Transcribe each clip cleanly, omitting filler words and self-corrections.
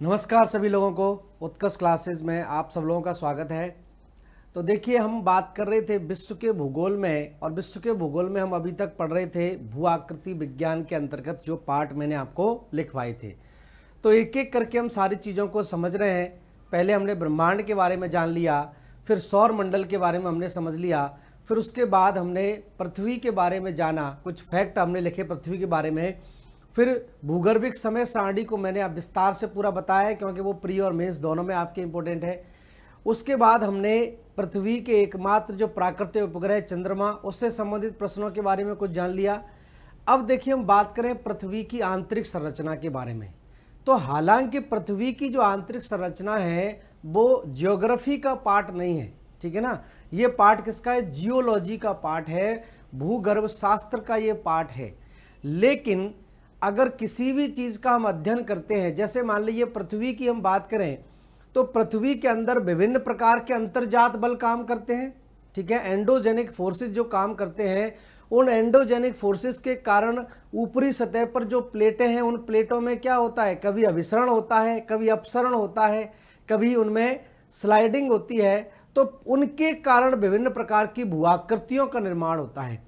नमस्कार सभी लोगों को। उत्कर्ष क्लासेस में आप सब लोगों का स्वागत है। तो देखिए, हम बात कर रहे थे विश्व के भूगोल में, और विश्व के भूगोल में हम अभी तक पढ़ रहे थे भू आकृति विज्ञान के अंतर्गत जो पार्ट मैंने आपको लिखवाए थे। तो एक एक करके हम सारी चीज़ों को समझ रहे हैं। पहले हमने ब्रह्मांड के बारे में जान लिया, फिर सौर मंडल के बारे में हमने समझ लिया, फिर उसके बाद हमने पृथ्वी के बारे में जाना, कुछ फैक्ट हमने लिखे पृथ्वी के बारे में। फिर भूगर्भिक समय सारणी को मैंने अब विस्तार से पूरा बताया है, क्योंकि वो प्री और मेंस दोनों में आपके इंपॉर्टेंट है। उसके बाद हमने पृथ्वी के एकमात्र जो प्राकृतिक उपग्रह चंद्रमा, उससे संबंधित प्रश्नों के बारे में कुछ जान लिया। अब देखिए, हम बात करें पृथ्वी की आंतरिक संरचना के बारे में। तो हालांकि पृथ्वी की जो आंतरिक संरचना है वो ज्योग्राफी का पार्ट नहीं है, ठीक है ना। ये पार्ट किसका है? जियोलॉजी का पार्ट है, भूगर्भ शास्त्र का ये पार्ट है। लेकिन अगर किसी भी चीज़ का हम अध्ययन करते हैं, जैसे मान लीजिए पृथ्वी की हम बात करें, तो पृथ्वी के अंदर विभिन्न प्रकार के अंतर्जात बल काम करते हैं, ठीक है। एंडोजेनिक फोर्सेस जो काम करते हैं, उन एंडोजेनिक फोर्सेस के कारण ऊपरी सतह पर जो प्लेटें हैं, उन प्लेटों में क्या होता है? कभी अभिसरण होता है, कभी अपसरण होता है, कभी उनमें स्लाइडिंग होती है। तो उनके कारण विभिन्न प्रकार की भूआकृतियों का निर्माण होता है।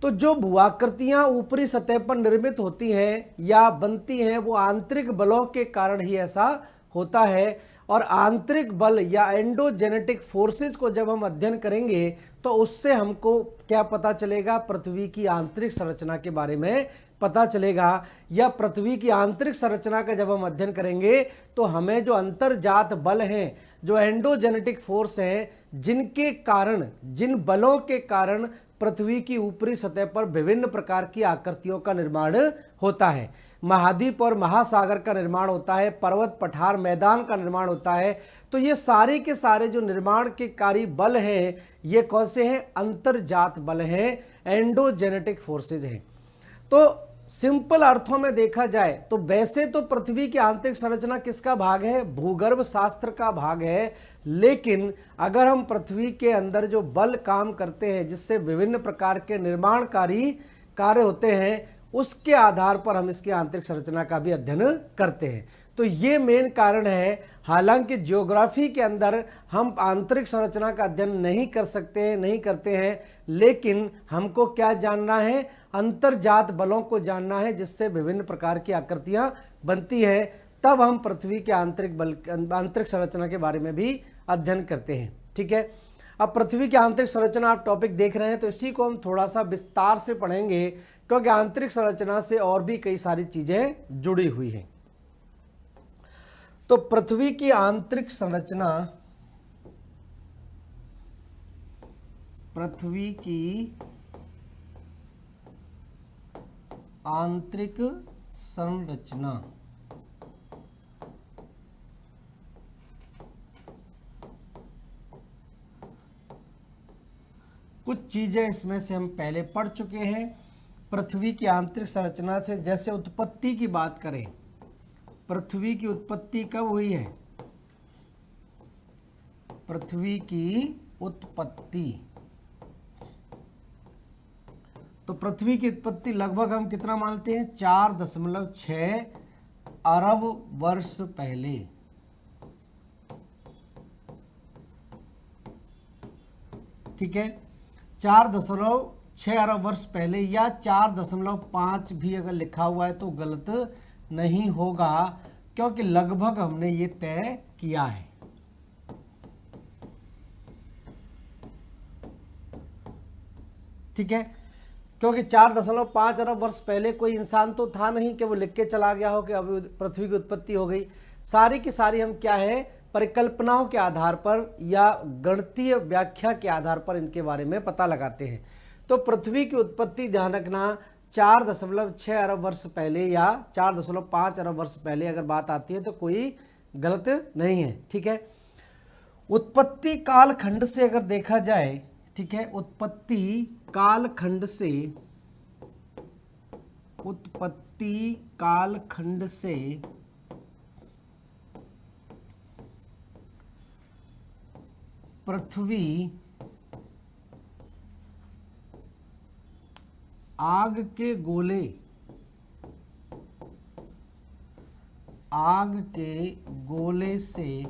तो जो भूआकृतियां ऊपरी सतह पर निर्मित होती हैं या बनती हैं, वो आंतरिक बलों के कारण ही ऐसा होता है। और आंतरिक बल या एंडोजेनेटिक फोर्सेस को जब हम अध्ययन करेंगे तो उससे हमको क्या पता चलेगा? पृथ्वी की आंतरिक संरचना के बारे में पता चलेगा। या पृथ्वी की आंतरिक संरचना का जब हम अध्ययन करेंगे तो हमें जो अंतर्जात बल हैं, जो एंडोजेनेटिक फोर्स हैं, जिनके कारण, जिन बलों के कारण पृथ्वी की ऊपरी सतह पर विभिन्न प्रकार की आकृतियों का निर्माण होता है। महाद्वीप और महासागर का निर्माण होता है, पर्वत, पठार, मैदान का निर्माण होता है। तो ये सारे के सारे जो निर्माण के कार्य बल हैं, ये कौन से हैं? अंतर्जात बल हैं, एंडोजेनेटिक फोर्सेज हैं। तो सिंपल अर्थों में देखा जाए तो वैसे तो पृथ्वी की आंतरिक संरचना किसका भाग है? भूगर्भ शास्त्र का भाग है। लेकिन अगर हम पृथ्वी के अंदर जो बल काम करते हैं, जिससे विभिन्न प्रकार के निर्माणकारी कार्य होते हैं, उसके आधार पर हम इसकी आंतरिक संरचना का भी अध्ययन करते हैं। तो ये मेन कारण है। हालांकि ज्योग्राफी के अंदर हम आंतरिक संरचना का अध्ययन नहीं कर सकते, नहीं करते हैं, लेकिन हमको क्या जानना है? अंतर्जात बलों को जानना है, जिससे विभिन्न प्रकार की आकृतियां बनती हैं। तब हम पृथ्वी के आंतरिक बल, आंतरिक संरचना के बारे में भी अध्ययन करते हैं, ठीक है। अब पृथ्वी की आंतरिक संरचना आप टॉपिक देख रहे हैं, तो इसी को हम थोड़ा सा विस्तार से पढ़ेंगे, क्योंकि आंतरिक संरचना से और भी कई सारी चीजें जुड़ी हुई हैं। तो पृथ्वी की आंतरिक संरचना, पृथ्वी की आंतरिक संरचना कुछ चीजें इसमें से हम पहले पढ़ चुके हैं। पृथ्वी की आंतरिक संरचना से जैसे उत्पत्ति की बात करें, पृथ्वी की उत्पत्ति कब हुई है? पृथ्वी की उत्पत्ति, तो पृथ्वी की उत्पत्ति लगभग हम कितना मानते हैं? 4.6 अरब वर्ष पहले। ठीक है, 4.6 अरब वर्ष पहले, या 4.5 भी अगर लिखा हुआ है तो गलत नहीं होगा, क्योंकि लगभग हमने ये तय किया है। ठीक है, क्योंकि 4.5 अरब वर्ष पहले कोई इंसान तो था नहीं कि वो लिख के चला गया हो कि अब पृथ्वी की उत्पत्ति हो गई। सारी की सारी हम क्या है? परिकल्पनाओं के आधार पर या गणितीय व्याख्या के आधार पर इनके बारे में पता लगाते हैं। तो पृथ्वी की उत्पत्ति ध्यान रखना, 4.6 अरब वर्ष पहले या 4.5 अरब वर्ष पहले अगर बात आती है तो कोई गलत नहीं है, ठीक है। उत्पत्ति कालखंड से अगर देखा जाए, ठीक है, उत्पत्ति कालखंड से, उत्पत्ति कालखंड से पृथ्वी आग के गोले आग के गोले से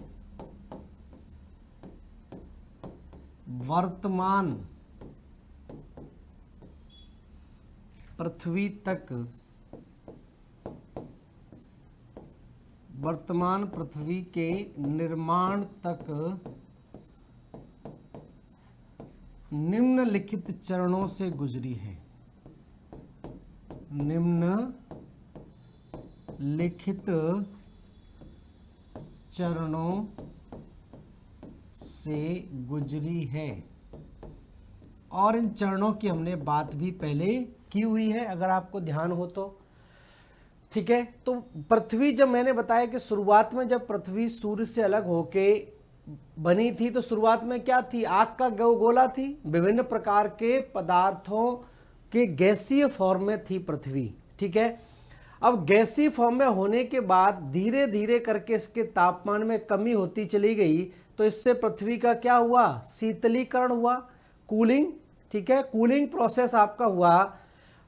वर्तमान पृथ्वी तक, वर्तमान पृथ्वी के निर्माण तक निम्नलिखित चरणों से गुजरी है। निम्नलिखित चरणों से गुजरी है। और इन चरणों की हमने बात भी पहले की हुई है, अगर आपको ध्यान हो तो। ठीक है, तो पृथ्वी, जब मैंने बताया कि शुरुआत में जब पृथ्वी सूर्य से अलग होके बनी थी, तो शुरुआत में क्या थी? आग का गोला थी, विभिन्न प्रकार के पदार्थों के गैसीय फॉर्म में थी पृथ्वी। ठीक है, अब गैसीय फॉर्म में होने के बाद धीरे धीरे करके इसके तापमान में कमी होती चली गई, तो इससे पृथ्वी का क्या हुआ? शीतलीकरण हुआ, कूलिंग। ठीक है, कूलिंग प्रोसेस आपका हुआ।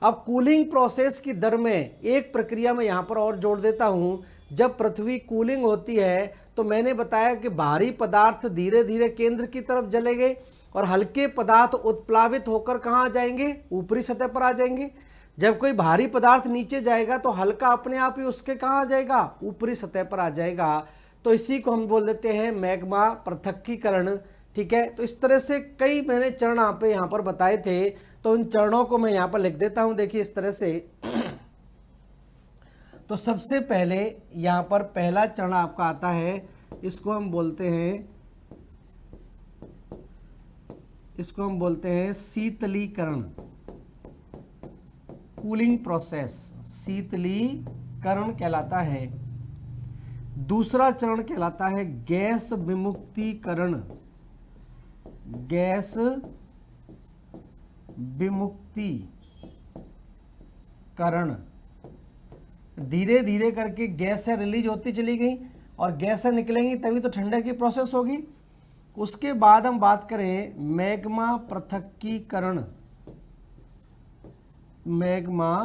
अब कूलिंग प्रोसेस की दर में एक प्रक्रिया में यहां पर और जोड़ देता हूं। जब पृथ्वी कूलिंग होती है तो मैंने बताया कि भारी पदार्थ धीरे धीरे केंद्र की तरफ चले गए और हल्के पदार्थ उत्प्लावित होकर कहाँ आ जाएंगे? ऊपरी सतह पर आ जाएंगे। जब कोई भारी पदार्थ नीचे जाएगा तो हल्का अपने आप ही उसके कहाँ आ जाएगा? ऊपरी सतह पर आ जाएगा। तो इसी को हम बोल देते हैं मैग्मा पृथक्कीकरण। ठीक है, तो इस तरह से कई मैंने चरण आप यहाँ पर बताए थे, तो उन चरणों को मैं यहाँ पर लिख देता हूँ। देखिए इस तरह से तो सबसे पहले यहाँ पर पहला चरण आपका आता है, इसको हम बोलते हैं शीतलीकरण, कूलिंग प्रोसेस, शीतलीकरण कहलाता है। दूसरा चरण कहलाता है गैस विमुक्तीकरण, गैस विमुक्तीकरण। धीरे धीरे करके गैसें रिलीज होती चली गई और गैसें निकलेंगी तभी तो ठंडक की प्रोसेस होगी। उसके बाद हम बात करें मैग्मा पृथक्कीकरण, मैग्मा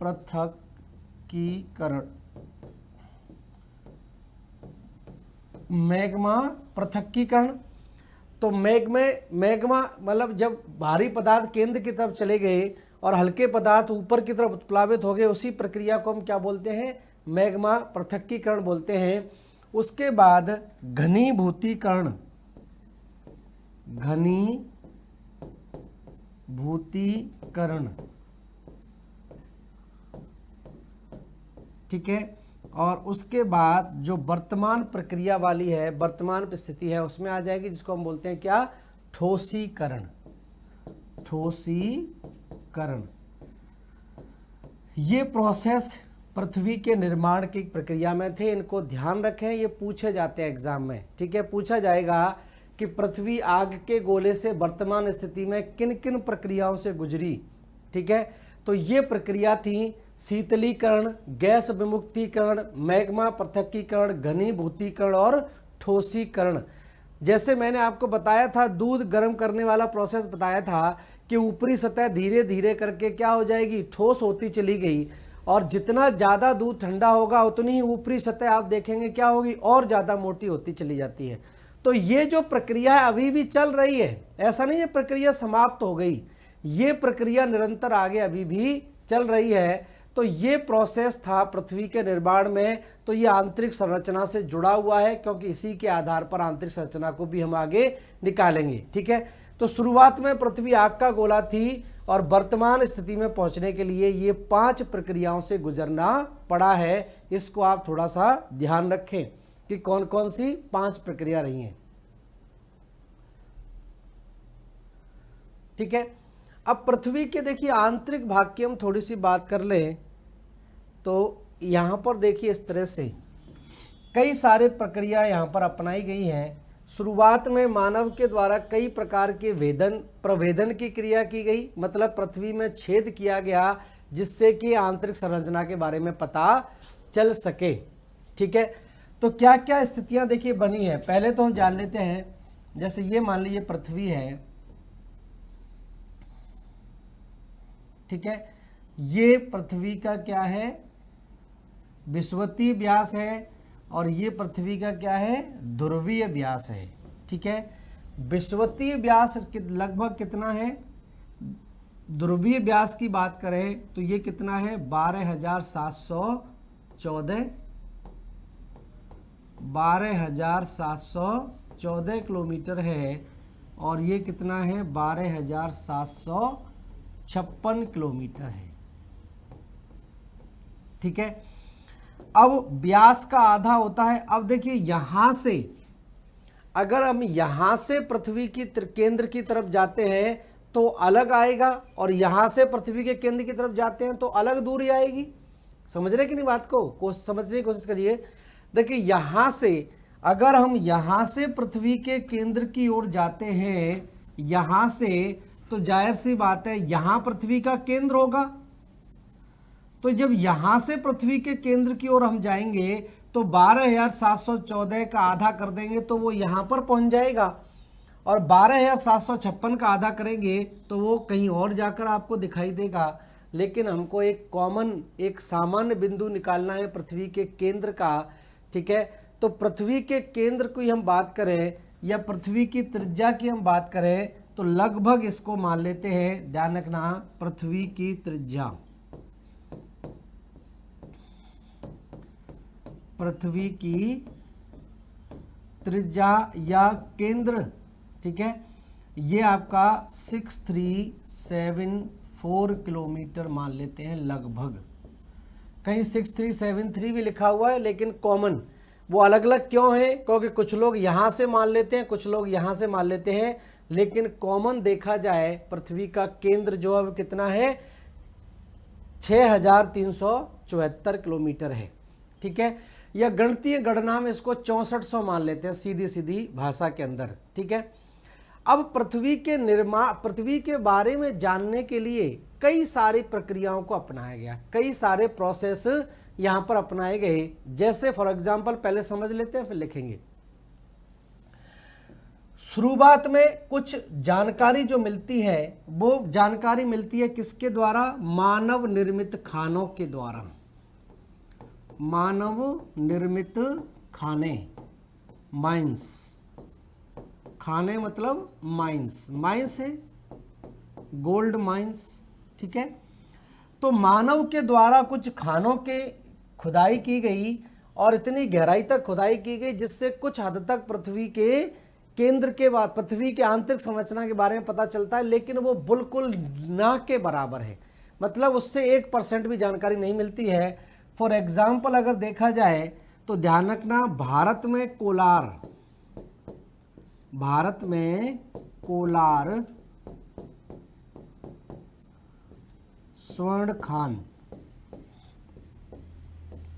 पृथक्कीकरण, मैग्मा पृथक्कीकरण। तो मैग्मा मतलब जब भारी पदार्थ केंद्र की तरफ चले गए और हल्के पदार्थ ऊपर की तरफ उत्प्लावित हो गए, उसी प्रक्रिया को हम क्या बोलते हैं? मैग्मा पृथक्कीकरण बोलते हैं। उसके बाद घनीभूतीकरण, घनीभूतीकरण। ठीक है, और उसके बाद जो वर्तमान प्रक्रिया वाली है, वर्तमान स्थिति है, उसमें आ जाएगी, जिसको हम बोलते हैं क्या? ठोसीकरण, ठोसीकरण। ये प्रोसेस पृथ्वी के निर्माण की प्रक्रिया में थे। इनको ध्यान रखें, ये पूछे जाते हैं एग्जाम में। ठीक है, पूछा जाएगा कि पृथ्वी आग के गोले से वर्तमान स्थिति में किन किन प्रक्रियाओं से गुजरी। ठीक है, तो ये प्रक्रिया थी शीतलीकरण, गैस विमुक्तीकरण, मैग्मा पृथक्कीकरण, घनीभूतीकरण और ठोसीकरण। जैसे मैंने आपको बताया था, दूध गर्म करने वाला प्रोसेस बताया था कि ऊपरी सतह धीरे धीरे करके क्या हो जाएगी? ठोस होती चली गई, और जितना ज़्यादा दूध ठंडा होगा उतनी ही ऊपरी सतह आप देखेंगे क्या होगी? और ज़्यादा मोटी होती चली जाती है। तो ये जो प्रक्रिया है अभी भी चल रही है, ऐसा नहीं है प्रक्रिया समाप्त हो गई, ये प्रक्रिया निरंतर आगे अभी भी चल रही है। तो ये प्रोसेस था पृथ्वी के निर्माण में। तो ये आंतरिक संरचना से जुड़ा हुआ है, क्योंकि इसी के आधार पर आंतरिक संरचना को भी हम आगे निकालेंगे। ठीक है, तो शुरुआत में पृथ्वी आग का गोला थी और वर्तमान स्थिति में पहुंचने के लिए ये 5 प्रक्रियाओं से गुजरना पड़ा है। इसको आप थोड़ा सा ध्यान रखें कि कौन कौन सी 5 प्रक्रिया रही हैं। ठीक है, अब पृथ्वी के देखिए आंतरिक भाग की हम थोड़ी सी बात कर लें, तो यहाँ पर देखिए इस तरह से कई सारे प्रक्रिया यहाँ पर अपनाई गई हैं। शुरुआत में मानव के द्वारा कई प्रकार के प्रवेदन की क्रिया की गई, मतलब पृथ्वी में छेद किया गया जिससे कि आंतरिक संरचना के बारे में पता चल सके। ठीक है, तो क्या क्या स्थितियां देखिए बनी है, पहले तो हम जान लेते हैं। जैसे ये मान लीजिए पृथ्वी है, ठीक है, ये पृथ्वी का क्या है? विषुवतीय व्यास है। और ये पृथ्वी का क्या है, ध्रुवीय व्यास है। ठीक है, विषुवतीय व्यास लगभग कितना है, ध्रुवीय व्यास की बात करें तो ये कितना है, 12,714 किलोमीटर है, और ये कितना है, 12,756 किलोमीटर है। ठीक है, अब व्यास का आधा होता है। अब देखिए यहां से अगर हम यहां से पृथ्वी की केंद्र की तरफ जाते हैं तो अलग आएगा, और यहां से पृथ्वी के केंद्र की तरफ जाते हैं तो अलग दूरी आएगी। समझ रहे कि नहीं बात को समझने की कोशिश करिए। देखिए यहां से अगर हम यहां से पृथ्वी के केंद्र की ओर जाते हैं यहां से, तो जाहिर सी बात है यहां पृथ्वी का केंद्र होगा। तो जब यहां से पृथ्वी के केंद्र की ओर हम जाएंगे तो 12,714 का आधा कर देंगे तो वो यहां पर पहुंच जाएगा, और 12,756 का आधा करेंगे तो वो कहीं और जाकर आपको दिखाई देगा। लेकिन हमको एक कॉमन, एक सामान्य बिंदु निकालना है पृथ्वी के केंद्र का। ठीक है, तो पृथ्वी के केंद्र की हम बात करें या पृथ्वी की त्रिज्या की हम बात करें तो लगभग इसको मान लेते हैं, ध्यान रखना, पृथ्वी की त्रिज्या, पृथ्वी की त्रिज्या या केंद्र, ठीक है, ये आपका 6374 किलोमीटर मान लेते हैं लगभग। कहीं 6373 भी लिखा हुआ है, लेकिन कॉमन वो अलग अलग क्यों है, क्योंकि कुछ लोग यहाँ से मान लेते हैं, कुछ लोग यहाँ से मान लेते हैं, लेकिन कॉमन देखा जाए पृथ्वी का केंद्र जो अब कितना है, 6374 किलोमीटर है। ठीक है, या गणितीय गणना में इसको 6400 मान लेते हैं सीधी सीधी भाषा के अंदर। ठीक है, अब पृथ्वी के निर्माण, पृथ्वी के बारे में जानने के लिए कई सारी प्रक्रियाओं को अपनाया गया, कई सारे प्रोसेस यहां पर अपनाए गए। जैसे फॉर एग्जांपल पहले समझ लेते हैं फिर लिखेंगे। शुरुआत में कुछ जानकारी जो मिलती है वो जानकारी मिलती है किसके द्वारा, मानव निर्मित खानों के द्वारा। मानव निर्मित खाने, माइंस, खाने मतलब माइंस, माइंस है गोल्ड माइंस। ठीक है, तो मानव के द्वारा कुछ खानों के खुदाई की गई और इतनी गहराई तक खुदाई की गई जिससे कुछ हद तक पृथ्वी के केंद्र के पृथ्वी के आंतरिक संरचना के बारे में पता चलता है, लेकिन वो बिल्कुल ना के बराबर है, मतलब उससे 1% भी जानकारी नहीं मिलती है। फॉर एग्जाम्पल अगर देखा जाए तो ध्यान रखना, भारत में कोलार, भारत में कोलार स्वर्ण खान,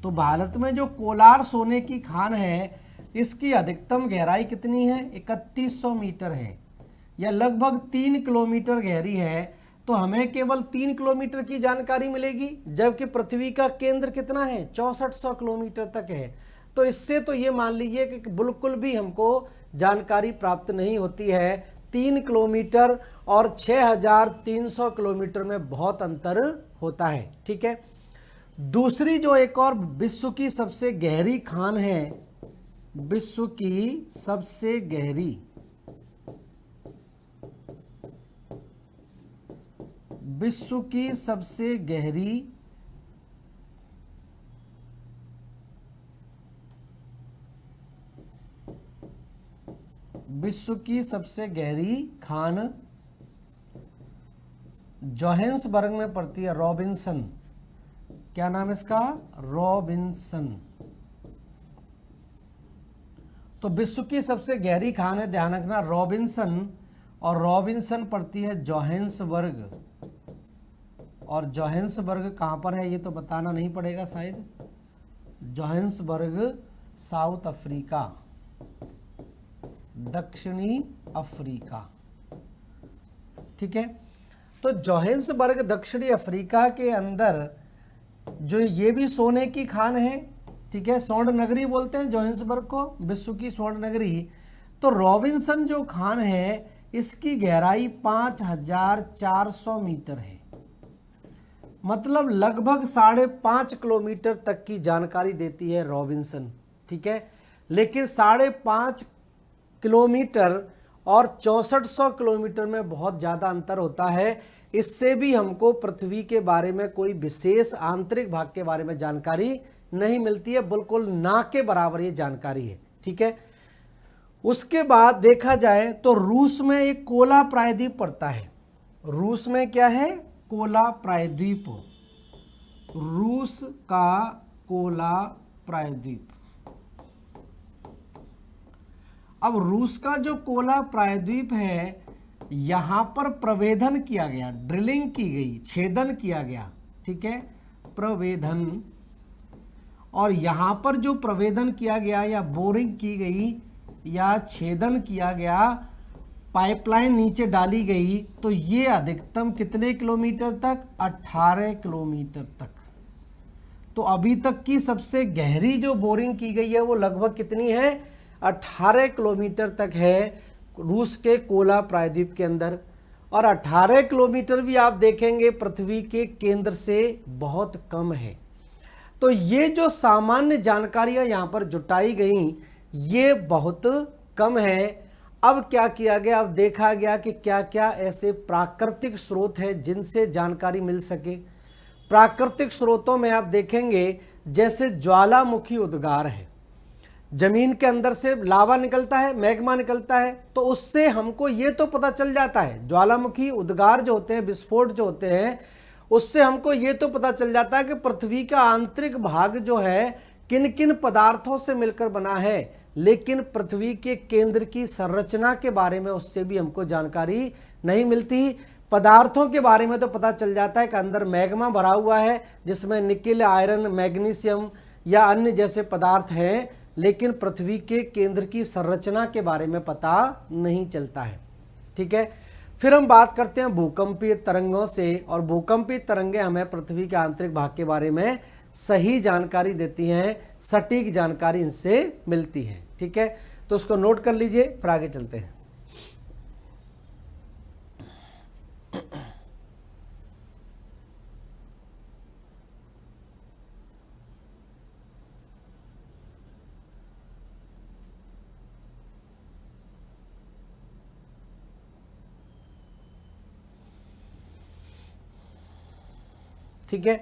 तो भारत में जो कोलार सोने की खान है इसकी अधिकतम गहराई कितनी है, 3100 मीटर है, या लगभग 3 किलोमीटर गहरी है। तो हमें केवल 3 किलोमीटर की जानकारी मिलेगी, जबकि पृथ्वी का केंद्र कितना है, 6400 किलोमीटर तक है। तो इससे तो ये मान लीजिए कि बिल्कुल भी हमको जानकारी प्राप्त नहीं होती है। 3 किलोमीटर और 6300 किलोमीटर में बहुत अंतर होता है। ठीक है, दूसरी जो एक और विश्व की सबसे गहरी खान है, विश्व की सबसे गहरी, विश्व की सबसे गहरी विश्व की सबसे गहरी खान जोहान्सबर्ग में पड़ती है, रॉबिन्सन, क्या नाम है इसका, रॉबिन्सन। तो विश्व की सबसे गहरी खान है, ध्यान रखना, रॉबिन्सन, और रॉबिन्सन पड़ती है जोहान्सबर्ग। और जोहान्सबर्ग कहाँ पर है ये तो बताना नहीं पड़ेगा शायद, जोहान्सबर्ग साउथ अफ्रीका, दक्षिणी अफ्रीका। ठीक है, तो जोहान्सबर्ग दक्षिणी अफ्रीका के अंदर जो ये भी सोने की खान है। ठीक है, स्वर्ण नगरी बोलते हैं जोहान्सबर्ग को, विश्व की स्वर्ण नगरी। तो रॉबिन्सन जो खान है इसकी गहराई 5400 मीटर है, मतलब लगभग 5.5 किलोमीटर तक की जानकारी देती है रॉबिन्सन। ठीक है। लेकिन 5.5 किलोमीटर और 6400 किलोमीटर में बहुत ज़्यादा अंतर होता है। इससे भी हमको पृथ्वी के बारे में कोई विशेष आंतरिक भाग के बारे में जानकारी नहीं मिलती है, बिल्कुल ना के बराबर ये जानकारी है, ठीक है। उसके बाद देखा जाए तो रूस में एक कोला प्रायद्वीप पड़ता है। रूस में क्या है? कोला प्रायद्वीप, रूस का कोला प्रायद्वीप। अब रूस का जो कोला प्रायद्वीप है, यहां पर प्रवेधन किया गया, ड्रिलिंग की गई, छेदन किया गया, ठीक है, प्रवेधन। और यहां पर जो प्रवेधन किया गया या बोरिंग की गई या छेदन किया गया, पाइपलाइन नीचे डाली गई, तो ये अधिकतम कितने किलोमीटर तक? 18 किलोमीटर तक। तो अभी तक की सबसे गहरी जो बोरिंग की गई है वो लगभग कितनी है? 18 किलोमीटर तक है रूस के कोला प्रायद्वीप के अंदर। और 18 किलोमीटर भी आप देखेंगे पृथ्वी के केंद्र से बहुत कम है। तो ये जो सामान्य जानकारियां यहां पर जुटाई गई ये बहुत कम है। अब क्या किया गया? अब देखा गया कि क्या क्या ऐसे प्राकृतिक स्रोत हैं जिनसे जानकारी मिल सके। प्राकृतिक स्रोतों में आप देखेंगे जैसे ज्वालामुखी उद्गार है, जमीन के अंदर से लावा निकलता है, मैग्मा निकलता है, तो उससे हमको ये तो पता चल जाता है, ज्वालामुखी उद्गार जो होते हैं, विस्फोट जो होते हैं, उससे हमको ये तो पता चल जाता है कि पृथ्वी का आंतरिक भाग जो है किन किन पदार्थों से मिलकर बना है। लेकिन पृथ्वी के केंद्र की संरचना के बारे में उससे भी हमको जानकारी नहीं मिलती। पदार्थों के बारे में तो पता चल जाता है कि अंदर मैग्मा भरा हुआ है जिसमें निकेल, आयरन, मैग्नीशियम या अन्य जैसे पदार्थ हैं, लेकिन पृथ्वी के केंद्र की संरचना के बारे में पता नहीं चलता है, ठीक है। फिर हम बात करते हैं भूकंपीय तरंगों से, और भूकंपीय तरंगें हमें पृथ्वी के आंतरिक भाग के बारे में सही जानकारी देती हैं, सटीक जानकारी इनसे मिलती है, ठीक है। तो उसको नोट कर लीजिए, फिर आगे चलते हैं। ठीक है,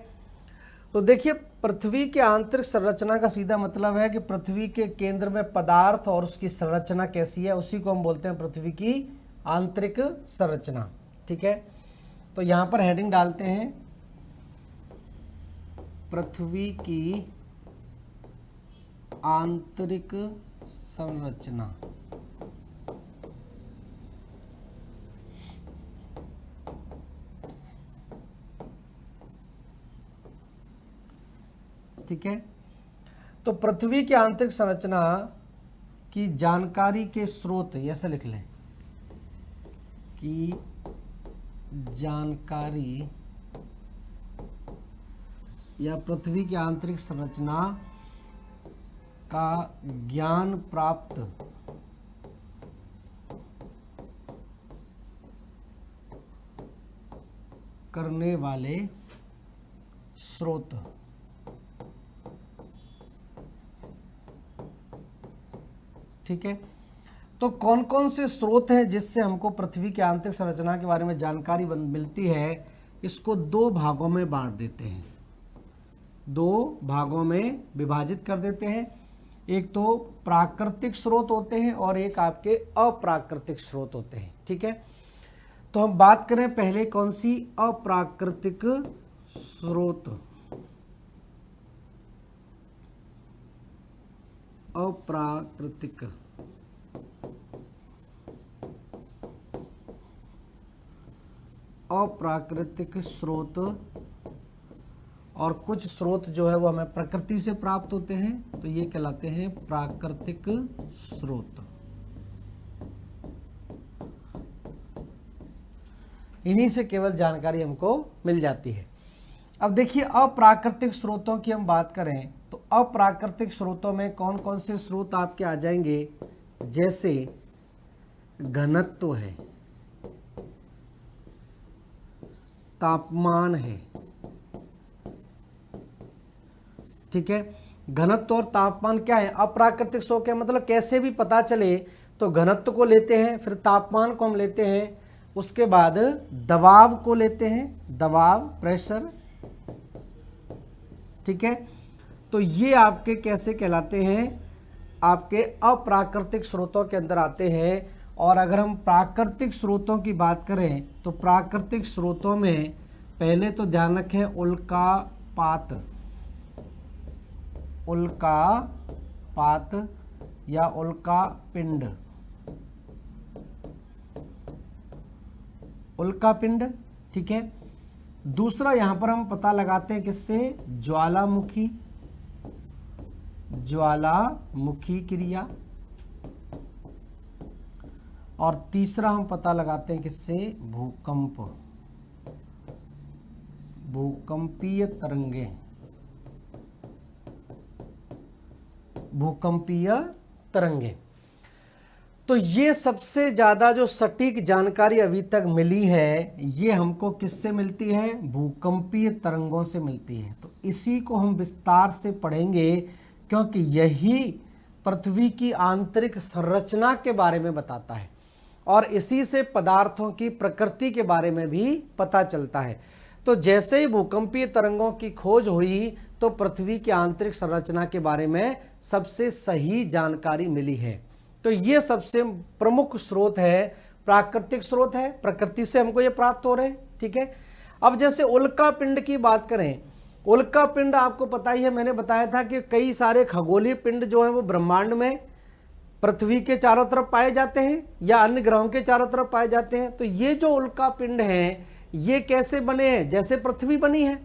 तो देखिए पृथ्वी के आंतरिक संरचना का सीधा मतलब है कि पृथ्वी के केंद्र में पदार्थ और उसकी संरचना कैसी है, उसी को हम बोलते हैं पृथ्वी की आंतरिक संरचना, ठीक है। तो यहां पर हेडिंग डालते हैं पृथ्वी की आंतरिक संरचना। ठीक है, तो पृथ्वी की आंतरिक संरचना की जानकारी के स्रोत, ऐसे लिख लें कि जानकारी या पृथ्वी की आंतरिक संरचना का ज्ञान प्राप्त करने वाले स्रोत। ठीक है, तो कौन कौन से स्रोत हैं जिससे हमको पृथ्वी की आंतरिक संरचना के बारे में जानकारी मिलती है, इसको दो भागों में बांट देते हैं, दो भागों में विभाजित कर देते हैं। एक तो प्राकृतिक स्रोत होते हैं और एक आपके अप्राकृतिक स्रोत होते हैं। ठीक है, तो हम बात करें पहले कौन सी? अप्राकृतिक स्रोत। अप्राकृतिक स्रोत, और कुछ स्रोत जो है वो हमें प्रकृति से प्राप्त होते हैं, तो ये कहलाते हैं प्राकृतिक स्रोत। इन्हीं से केवल जानकारी हमको मिल जाती है। अब देखिए अप्राकृतिक स्रोतों की हम बात करें तो अप्राकृतिक स्रोतों में कौन कौन से स्रोत आपके आ जाएंगे? जैसे घनत्व है, तापमान है, ठीक है, घनत्व और तापमान क्या है, अप्राकृतिक स्रोत है, मतलब कैसे भी पता चले तो घनत्व को लेते हैं, फिर तापमान को हम लेते हैं, उसके बाद दबाव को लेते हैं, दबाव प्रेशर, ठीक है। तो ये आपके कैसे कहलाते हैं, आपके अप्राकृतिक स्रोतों के अंदर आते हैं। और अगर हम प्राकृतिक स्रोतों की बात करें तो प्राकृतिक स्रोतों में पहले तो ध्यान रखें उल्कापात, उल्कापात या उल्कापिंड, उल्कापिंड, ठीक है। दूसरा यहां पर हम पता लगाते हैं किससे, ज्वालामुखी, ज्वालामुखी क्रिया। और तीसरा हम पता लगाते हैं किससे, भूकंप, भूकंपीय तरंगे, भूकंपीय तरंगे। तो ये सबसे ज़्यादा जो सटीक जानकारी अभी तक मिली है ये हमको किससे मिलती है, भूकंपीय तरंगों से मिलती है। तो इसी को हम विस्तार से पढ़ेंगे क्योंकि यही पृथ्वी की आंतरिक संरचना के बारे में बताता है और इसी से पदार्थों की प्रकृति के बारे में भी पता चलता है। तो जैसे ही भूकंपीय तरंगों की खोज हुई तो पृथ्वी की आंतरिक संरचना के बारे में सबसे सही जानकारी मिली है। तो ये सबसे प्रमुख स्रोत है, प्राकृतिक स्रोत है, प्रकृति से हमको ये प्राप्त हो रहे हैं, ठीक है। अब जैसे उल्का पिंड की बात करें, उल्का पिंड आपको पता ही है, मैंने बताया था कि कई सारे खगोलीय पिंड जो हैं वो ब्रह्मांड में पृथ्वी के चारों तरफ पाए जाते हैं या अन्य ग्रहों के चारों तरफ पाए जाते हैं। तो ये जो उल्का पिंड हैं ये कैसे बने हैं, जैसे पृथ्वी बनी है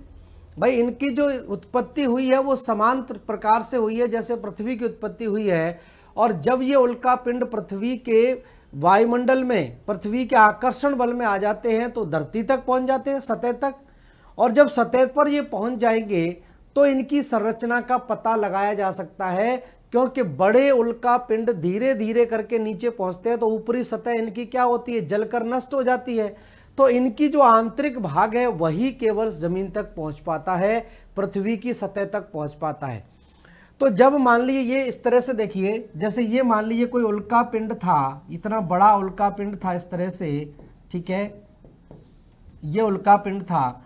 भाई, इनकी जो उत्पत्ति हुई है वो समान प्रकार से हुई है जैसे पृथ्वी की उत्पत्ति हुई है। और जब ये उल्का पिंड पृथ्वी के वायुमंडल में, पृथ्वी के आकर्षण बल में आ जाते हैं तो धरती तक पहुंच जाते हैं, सतह तक। और जब सतह पर ये पहुंच जाएंगे तो इनकी संरचना का पता लगाया जा सकता है, क्योंकि बड़े उल्का पिंड धीरे धीरे करके नीचे पहुंचते हैं तो ऊपरी सतह इनकी क्या होती है, जलकर नष्ट हो जाती है। तो इनकी जो आंतरिक भाग है वही केवल जमीन तक पहुंच पाता है, पृथ्वी की सतह तक पहुंच पाता है। तो जब मान लीजिए ये इस तरह से देखिए, जैसे ये मान लीजिए कोई उल्का पिंड था, इतना बड़ा उल्का पिंड था इस तरह से, ठीक है, ये उल्का पिंड था।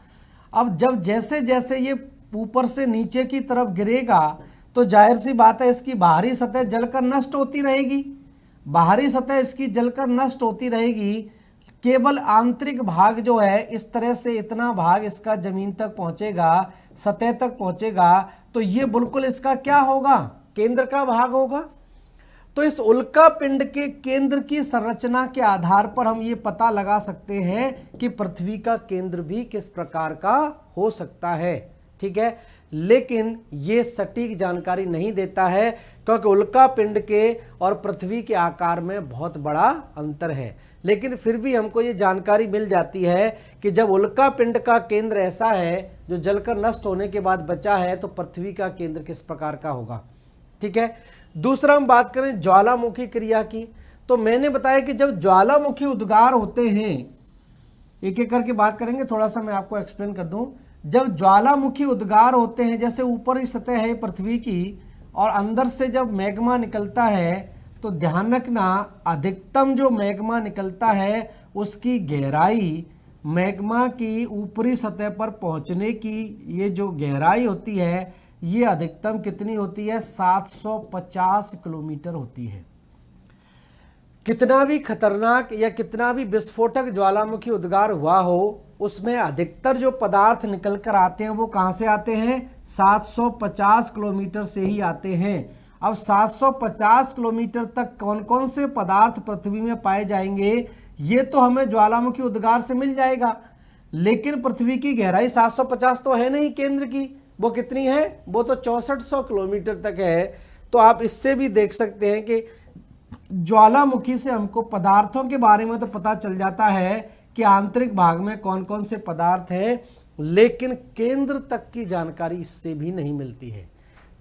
अब जब जैसे जैसे ये ऊपर से नीचे की तरफ गिरेगा तो जाहिर सी बात है इसकी बाहरी सतह जलकर नष्ट होती रहेगी, बाहरी सतह इसकी जलकर नष्ट होती रहेगी। केवल आंतरिक भाग जो है इस तरह से इतना भाग इसका जमीन तक पहुंचेगा, सतह तक पहुंचेगा, तो ये बिल्कुल इसका क्या होगा, केंद्र का भाग होगा। तो इस उल्का पिंड के केंद्र की संरचना के आधार पर हम ये पता लगा सकते हैं कि पृथ्वी का केंद्र भी किस प्रकार का हो सकता है, ठीक है। लेकिन ये सटीक जानकारी नहीं देता है क्योंकि उल्का पिंड के और पृथ्वी के आकार में बहुत बड़ा अंतर है। लेकिन फिर भी हमको ये जानकारी मिल जाती है कि जब उल्का पिंड का केंद्र ऐसा है जो जलकर नष्ट होने के बाद बचा है तो पृथ्वी का केंद्र किस प्रकार का होगा, ठीक है। दूसरा हम बात करें ज्वालामुखी क्रिया की, तो मैंने बताया कि जब ज्वालामुखी उद्गार होते हैं, एक एक करके बात करेंगे, थोड़ा सा मैं आपको एक्सप्लेन कर दूं। जब ज्वालामुखी उद्गार होते हैं, जैसे ऊपर की सतह है पृथ्वी की और अंदर से जब मैग्मा निकलता है तो ध्यान रखना अधिकतम जो मैग्मा निकलता है उसकी गहराई, मैग्मा की ऊपरी सतह पर पहुंचने की ये जो गहराई होती है ये अधिकतम कितनी होती है, 750 किलोमीटर होती है। कितना भी खतरनाक या कितना भी विस्फोटक ज्वालामुखी उद्गार हुआ हो उसमें अधिकतर जो पदार्थ निकल कर आते हैं वो कहाँ से आते हैं, 750 किलोमीटर से ही आते हैं। अब 750 किलोमीटर तक कौन कौन से पदार्थ पृथ्वी में पाए जाएंगे ये तो हमें ज्वालामुखी उद्गार से मिल जाएगा, लेकिन पृथ्वी की गहराई 750 तो है नहीं केंद्र की, वो कितनी है, वो तो 6400 किलोमीटर तक है। तो आप इससे भी देख सकते हैं कि ज्वालामुखी से हमको पदार्थों के बारे में तो पता चल जाता है कि आंतरिक भाग में कौन कौन से पदार्थ हैं, लेकिन केंद्र तक की जानकारी इससे भी नहीं मिलती है।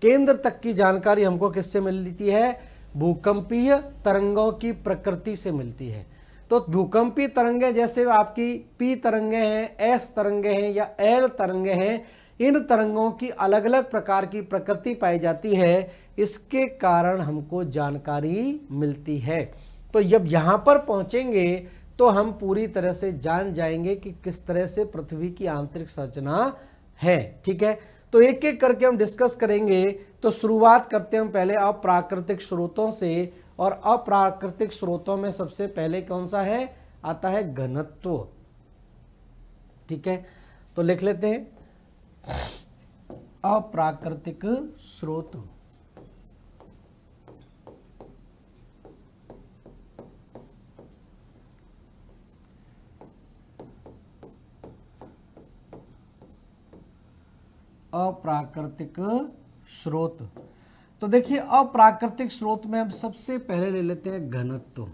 केंद्र तक की जानकारी हमको किससे मिलती है, भूकंपीय तरंगों की प्रकृति से मिलती है। तो भूकंपीय तरंगें जैसे आपकी पी तरंगें हैं, एस तरंगें हैं या एल तरंगें हैं, इन तरंगों की अलग अलग प्रकार की प्रकृति पाई जाती है, इसके कारण हमको जानकारी मिलती है। तो जब यहाँ पर पहुँचेंगे तो हम पूरी तरह से जान जाएंगे कि किस तरह से पृथ्वी की आंतरिक संरचना है। ठीक है, तो एक एक करके हम डिस्कस करेंगे। तो शुरुआत करते हैं हम पहले अप्राकृतिक स्रोतों से, और अप्राकृतिक स्रोतों में सबसे पहले कौन सा है, आता है घनत्व। ठीक है, तो लिख लेते हैं अप्राकृतिक स्रोत। अप्राकृतिक स्रोत, तो देखिए अप्राकृतिक स्रोत में हम सबसे पहले ले लेते हैं घनत्व।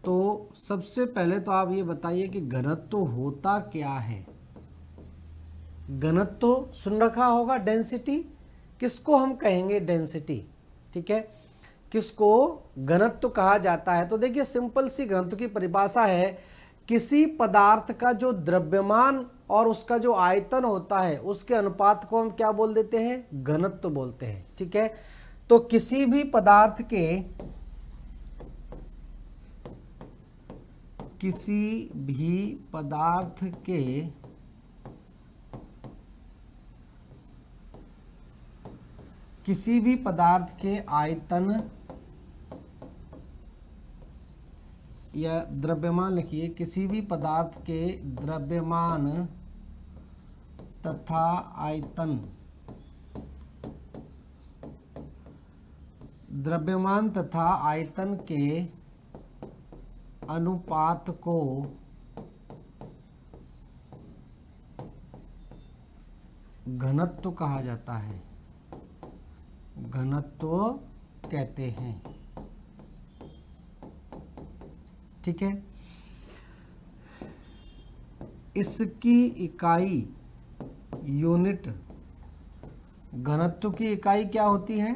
तो सबसे पहले तो आप ये बताइए कि घनत्व होता क्या है। घनत्व सुन रखा होगा, डेंसिटी। किसको हम कहेंगे डेंसिटी, ठीक है, किसको घनत्व कहा जाता है। तो देखिए सिंपल सी घनत्व की परिभाषा है, किसी पदार्थ का जो द्रव्यमान और उसका जो आयतन होता है उसके अनुपात को हम क्या बोल देते हैं, घनत्व बोलते हैं। ठीक है, तो किसी भी पदार्थ के किसी भी पदार्थ के आयतन या द्रव्यमान, लिखिए किसी भी पदार्थ के द्रव्यमान तथा आयतन, द्रव्यमान तथा आयतन के अनुपात को घनत्व कहा जाता है, घनत्व कहते हैं। ठीक है, इसकी इकाई यूनिट, घनत्व की इकाई क्या होती है।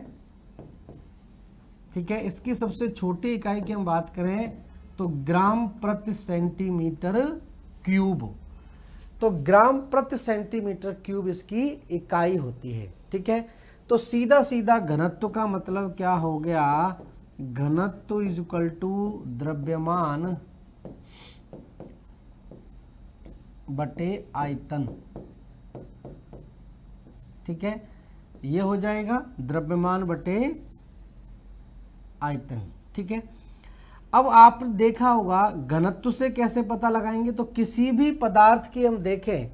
ठीक है, इसकी सबसे छोटी इकाई की हम बात करें तो ग्राम प्रति सेंटीमीटर क्यूब। तो ग्राम प्रति सेंटीमीटर क्यूब इसकी इकाई होती है। ठीक है, तो सीधा सीधा घनत्व का मतलब क्या हो गया, घनत्व इज इक्वल टू द्रव्यमान बटे आयतन। ठीक है, ये हो जाएगा द्रव्यमान बटे आयतन। ठीक है, अब आप देखा होगा घनत्व से कैसे पता लगाएंगे। तो किसी भी पदार्थ की हम देखें,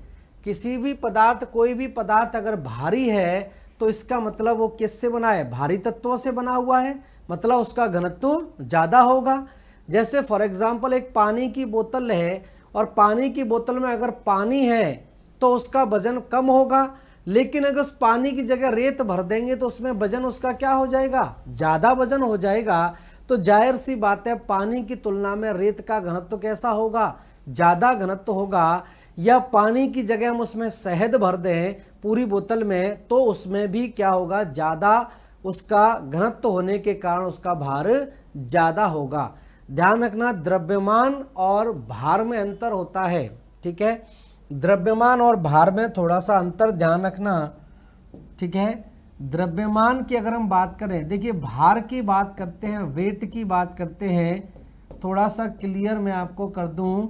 किसी भी पदार्थ, कोई भी पदार्थ अगर भारी है तो इसका मतलब वो किससे बना है, भारी तत्वों से बना हुआ है, मतलब उसका घनत्व ज़्यादा होगा। जैसे फॉर एग्जांपल एक पानी की बोतल है और पानी की बोतल में अगर पानी है तो उसका वजन कम होगा, लेकिन अगर उस पानी की जगह रेत भर देंगे तो उसमें वजन उसका क्या हो जाएगा, ज़्यादा वजन हो जाएगा। तो जाहिर सी बात है पानी की तुलना में रेत का घनत्व कैसा होगा, ज़्यादा घनत्व होगा। या पानी की जगह हम उसमें शहद भर दें पूरी बोतल में तो उसमें भी क्या होगा, ज़्यादा उसका घनत्व होने के कारण उसका भार ज़्यादा होगा। ध्यान रखना द्रव्यमान और भार में अंतर होता है। ठीक है, द्रव्यमान और भार में थोड़ा सा अंतर ध्यान रखना। ठीक है, द्रव्यमान की अगर हम बात करें, देखिए भार की बात करते हैं, वेट की बात करते हैं, थोड़ा सा क्लियर मैं आपको कर दूं।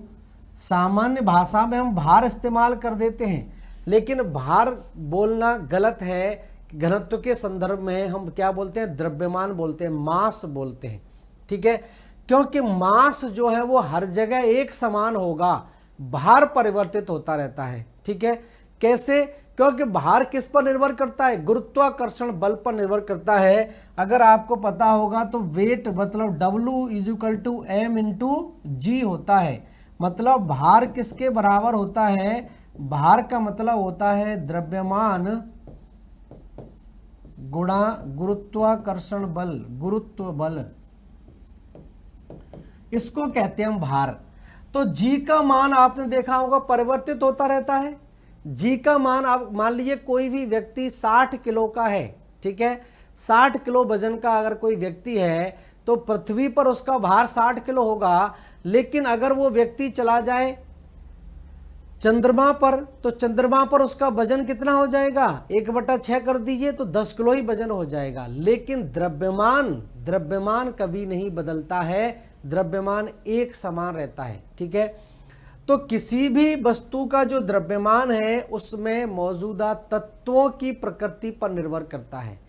सामान्य भाषा में हम भार इस्तेमाल कर देते हैं, लेकिन भार बोलना गलत है। घनत्व के संदर्भ में हम क्या बोलते हैं, द्रव्यमान बोलते हैं, मास बोलते हैं। ठीक है, क्योंकि मास जो है वो हर जगह एक समान होगा, भार परिवर्तित होता रहता है। ठीक है, कैसे, क्योंकि भार किस पर निर्भर करता है, गुरुत्वाकर्षण बल पर निर्भर करता है। अगर आपको पता होगा तो वेट मतलब W is equal to M into G होता है। मतलब भार किसके बराबर होता है, भार का मतलब होता है द्रव्यमान गुणा गुरुत्वाकर्षण बल, गुरुत्व बल, इसको कहते हैं हम भार। तो जी का मान आपने देखा होगा परिवर्तित होता रहता है। जी का मान, आप मान लीजिए कोई भी व्यक्ति 60 किलो का है। ठीक है, 60 किलो वजन का अगर कोई व्यक्ति है तो पृथ्वी पर उसका भार 60 किलो होगा। लेकिन अगर वो व्यक्ति चला जाए चंद्रमा पर, तो चंद्रमा पर उसका वजन कितना हो जाएगा, 1/6 कर दीजिए तो 10 किलो ही वजन हो जाएगा। लेकिन द्रव्यमान कभी नहीं बदलता है, द्रव्यमान एक समान रहता है। ठीक है, तो किसी भी वस्तु का जो द्रव्यमान है उसमें मौजूदा तत्वों की प्रकृति पर निर्भर करता है।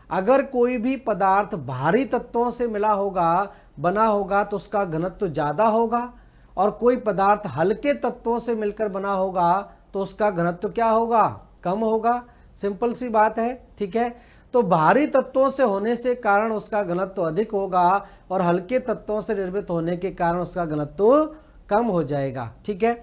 अगर कोई भी पदार्थ भारी तत्वों से मिला होगा, बना होगा, तो उसका घनत्व ज़्यादा होगा, और कोई पदार्थ हल्के तत्वों से मिलकर बना होगा तो उसका घनत्व क्या होगा, कम होगा। सिंपल सी बात है। ठीक है, तो भारी तत्वों से होने से कारण उसका घनत्व अधिक होगा, और हल्के तत्वों से निर्मित होने के कारण उसका घनत्व कम हो जाएगा। ठीक है,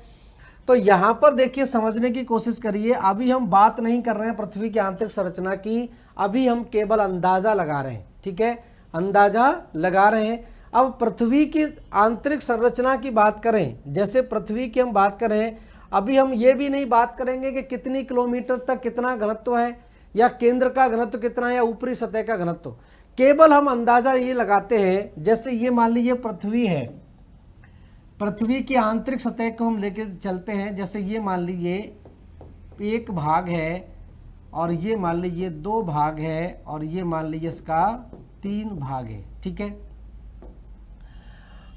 तो यहां पर देखिए समझने की कोशिश करिए। अभी हम बात नहीं कर रहे हैं पृथ्वी की आंतरिक संरचना की, अभी हम केवल अंदाजा लगा रहे हैं। ठीक है, अंदाजा लगा रहे हैं। अब पृथ्वी की आंतरिक संरचना की बात करें, जैसे पृथ्वी की हम बात करें, अभी हम ये भी नहीं बात करेंगे कि कितनी किलोमीटर तक कितना घनत्व है, या केंद्र का घनत्व कितना है, या ऊपरी सतह का घनत्व। केवल हम अंदाजा ये लगाते हैं, जैसे ये मान लीजिए पृथ्वी है, पृथ्वी की आंतरिक सतह को हम लेके चलते हैं। जैसे ये मान लीजिए एक भाग है, और ये मान लीजिए 2 भाग है, और ये मान लीजिए इसका 3 भाग है। ठीक है,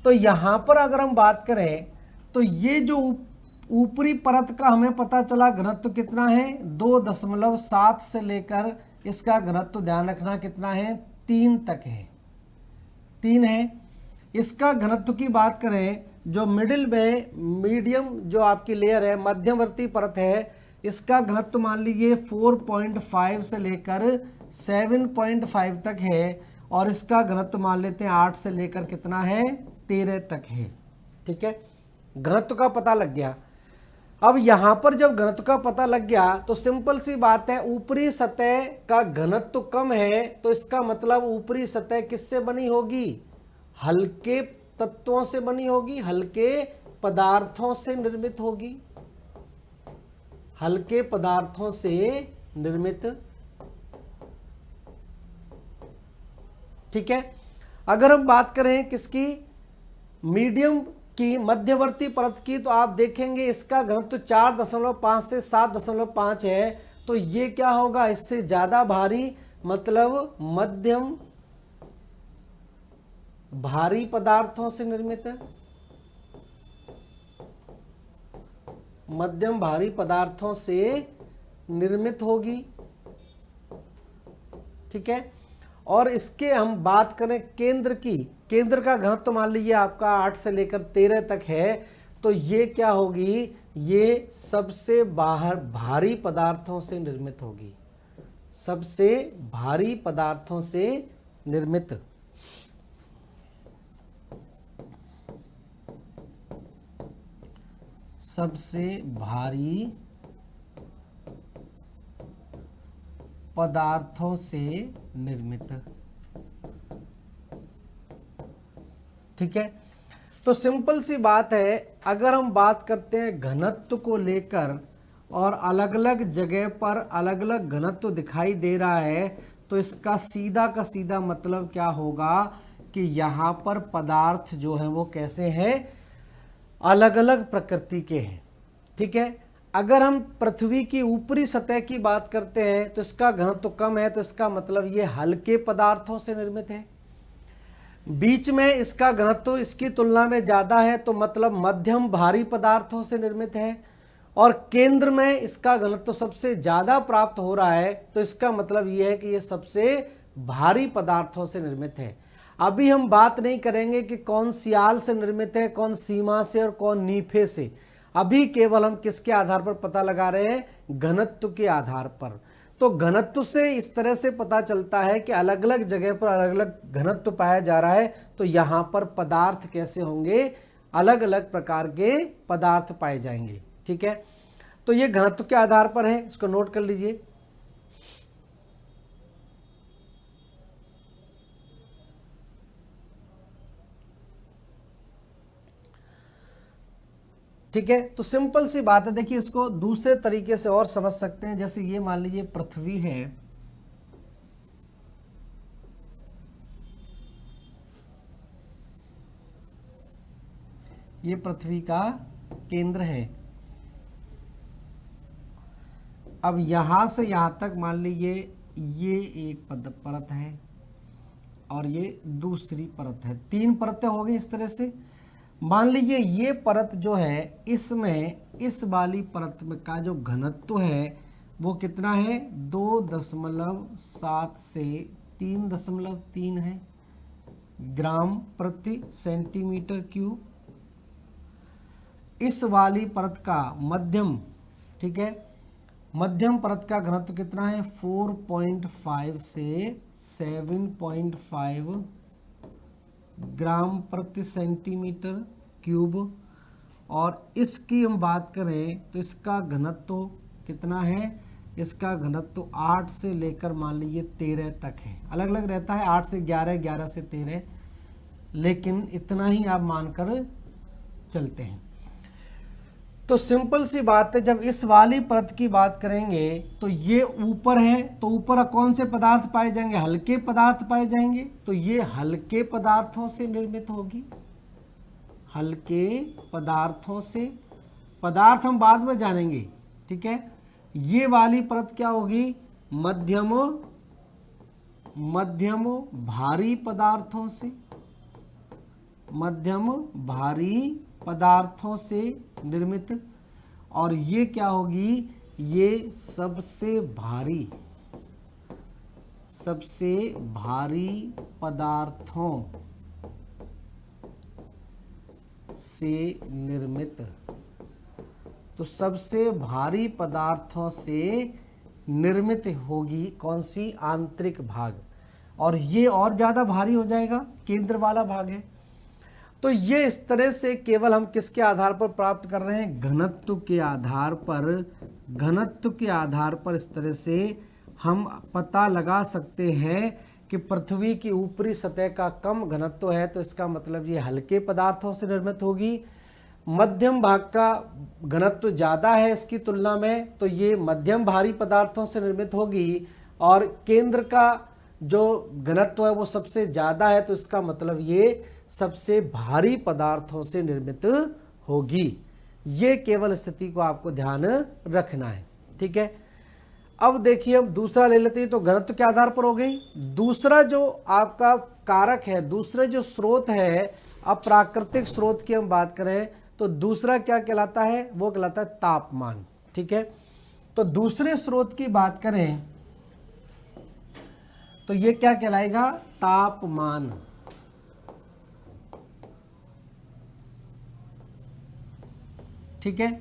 तो यहां पर अगर हम बात करें तो ये जो ऊपरी परत का हमें पता चला घनत्व कितना है, 2.7 से लेकर इसका घनत्व ध्यान रखना कितना है, 3 तक है, 3 है। इसका घनत्व की बात करें, जो मिडिल में मीडियम जो आपकी लेयर है, मध्यवर्ती परत है, इसका घनत्व मान लीजिए 4.5 से लेकर 7.5 तक है, और इसका घनत्व मान लेते हैं 8 से लेकर कितना है, 13 तक है। ठीक है, घनत्व का पता लग गया। अब यहां पर जब घनत्व का पता लग गया तो सिंपल सी बात है, ऊपरी सतह का घनत्व कम है, तो इसका मतलब ऊपरी सतह किससे बनी होगी, हल्के तत्वों से बनी होगी, हल्के पदार्थों से निर्मित होगी, हल्के पदार्थों से निर्मित। ठीक है, अगर हम बात करें किसकी, मीडियम की, मध्यवर्ती परत की, तो आप देखेंगे इसका घनत्व 4.5 से 7.5 है, तो ये क्या होगा, इससे ज्यादा भारी, मतलब मध्यम भारी पदार्थों से निर्मित है, मध्यम भारी पदार्थों से निर्मित होगी। ठीक है, और इसके हम बात करें केंद्र की, केंद्र का घनत्व मान लीजिए आपका 8 से लेकर 13 तक है, तो ये क्या होगी, ये सबसे बाहर भारी पदार्थों से निर्मित होगी, सबसे भारी पदार्थों से निर्मित। सबसे भारी पदार्थों से निर्मित। ठीक है, तो सिंपल सी बात है, अगर हम बात करते हैं घनत्व को लेकर और अलग अलग जगह पर अलग अलग घनत्व दिखाई दे रहा है, तो इसका सीधा का सीधा मतलब क्या होगा कि यहाँ पर पदार्थ जो है वो कैसे हैं, अलग अलग प्रकृति के हैं। ठीक है, अगर हम पृथ्वी की ऊपरी सतह की बात करते हैं तो इसका घनत्व कम है, तो इसका मतलब ये हल्के पदार्थों से निर्मित है। बीच में इसका घनत्व इसकी तुलना में ज़्यादा है, तो मतलब मध्यम भारी पदार्थों से निर्मित है। और केंद्र में इसका घनत्व सबसे ज़्यादा प्राप्त हो रहा है, तो इसका मतलब ये है कि ये सबसे भारी पदार्थों से निर्मित है। अभी हम बात नहीं करेंगे कि कौन सियाल से निर्मित है, कौन सीमा से और कौन नीफे से। अभी केवल हम किसके आधार पर पता लगा रहे हैं, घनत्व के आधार पर। तो घनत्व से इस तरह से पता चलता है कि अलग अलग जगह पर अलग अलग घनत्व पाया जा रहा है, तो यहाँ पर पदार्थ कैसे होंगे, अलग अलग प्रकार के पदार्थ पाए जाएंगे। ठीक है, तो ये घनत्व के आधार पर है, इसको नोट कर लीजिए। ठीक है, तो सिंपल सी बात है। देखिए, इसको दूसरे तरीके से और समझ सकते हैं। जैसे ये मान लीजिए पृथ्वी है, ये पृथ्वी का केंद्र है, अब यहाँ से यहाँ तक मान लीजिए ये एक परत है और ये दूसरी परत है, 3 परतें हो गई। इस तरह से मान लीजिए ये परत जो है, इसमें इस वाली परत में का जो घनत्व है वो कितना है, 2.7 से 3.3 है ग्राम प्रति सेंटीमीटर क्यूब। इस वाली परत का मध्यम, ठीक है, मध्यम परत का घनत्व कितना है, 4.5 से 7.5 ग्राम प्रति सेंटीमीटर क्यूब। और इसकी हम बात करें तो इसका घनत्व कितना है, इसका घनत्व 8 से लेकर मान लीजिए 13 तक है, अलग अलग रहता है, 8 से 11, 11 से 13, लेकिन इतना ही आप मानकर चलते हैं। तो सिंपल सी बात है, जब इस वाली परत की बात करेंगे तो ये ऊपर है, तो ऊपर कौन से पदार्थ पाए जाएंगे, हल्के पदार्थ पाए जाएंगे, तो ये हल्के पदार्थों से निर्मित होगी, हल्के पदार्थों से। पदार्थ हम बाद में जानेंगे, ठीक है। ये वाली परत क्या होगी, मध्यम भारी पदार्थों से, मध्यम भारी पदार्थों से निर्मित। और ये क्या होगी, ये सबसे भारी पदार्थों से निर्मित। तो सबसे भारी पदार्थों से निर्मित होगी कौन सी, आंतरिक भाग। और ये और ज़्यादा भारी हो जाएगा, केंद्र वाला भाग है। तो ये इस तरह से केवल हम किसके आधार पर प्राप्त कर रहे हैं, घनत्व के आधार पर। घनत्व के आधार पर इस तरह से हम पता लगा सकते हैं कि पृथ्वी की ऊपरी सतह का कम घनत्व है, तो इसका मतलब ये हल्के पदार्थों से निर्मित होगी। मध्यम भाग का घनत्व ज़्यादा है इसकी तुलना में, तो ये मध्यम भारी पदार्थों से निर्मित होगी। और केंद्र का जो घनत्व है वो सबसे ज़्यादा है, तो इसका मतलब ये सबसे भारी पदार्थों से निर्मित होगी। ये केवल स्थिति को आपको ध्यान रखना है, ठीक है। अब देखिए हम दूसरा ले लेते हैं, तो घनत्व के आधार पर हो गई। दूसरा जो आपका कारक है, दूसरा जो स्रोत है, अब प्राकृतिक स्रोत की हम बात करें तो दूसरा क्या कहलाता है, वो कहलाता है तापमान, ठीक है। तो दूसरे स्रोत की बात करें तो ये क्या कहलाएगा, तापमान। ठीक है।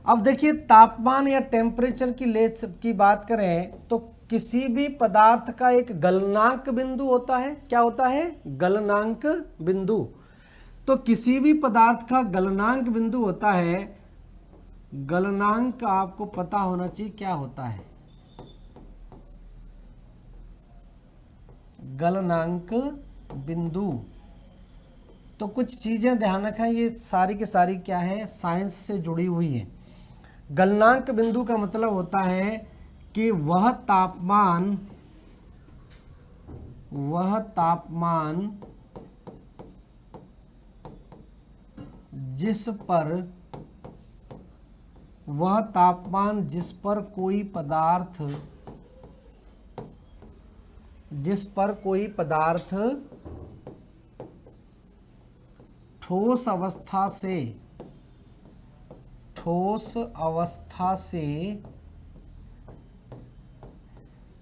अब देखिए तापमान या टेम्परेचर की बात करें तो किसी भी पदार्थ का एक गलनांक बिंदु होता है। क्या होता है, गलनांक बिंदु। तो किसी भी पदार्थ का गलनांक बिंदु होता है। गलनांक आपको पता होना चाहिए क्या होता है, गलनांक बिंदु। तो कुछ चीजें ध्यान रखें, ये सारी की सारी क्या है, साइंस से जुड़ी हुई है। गलनांक बिंदु का मतलब होता है कि वह तापमान जिस पर कोई पदार्थ ठोस अवस्था से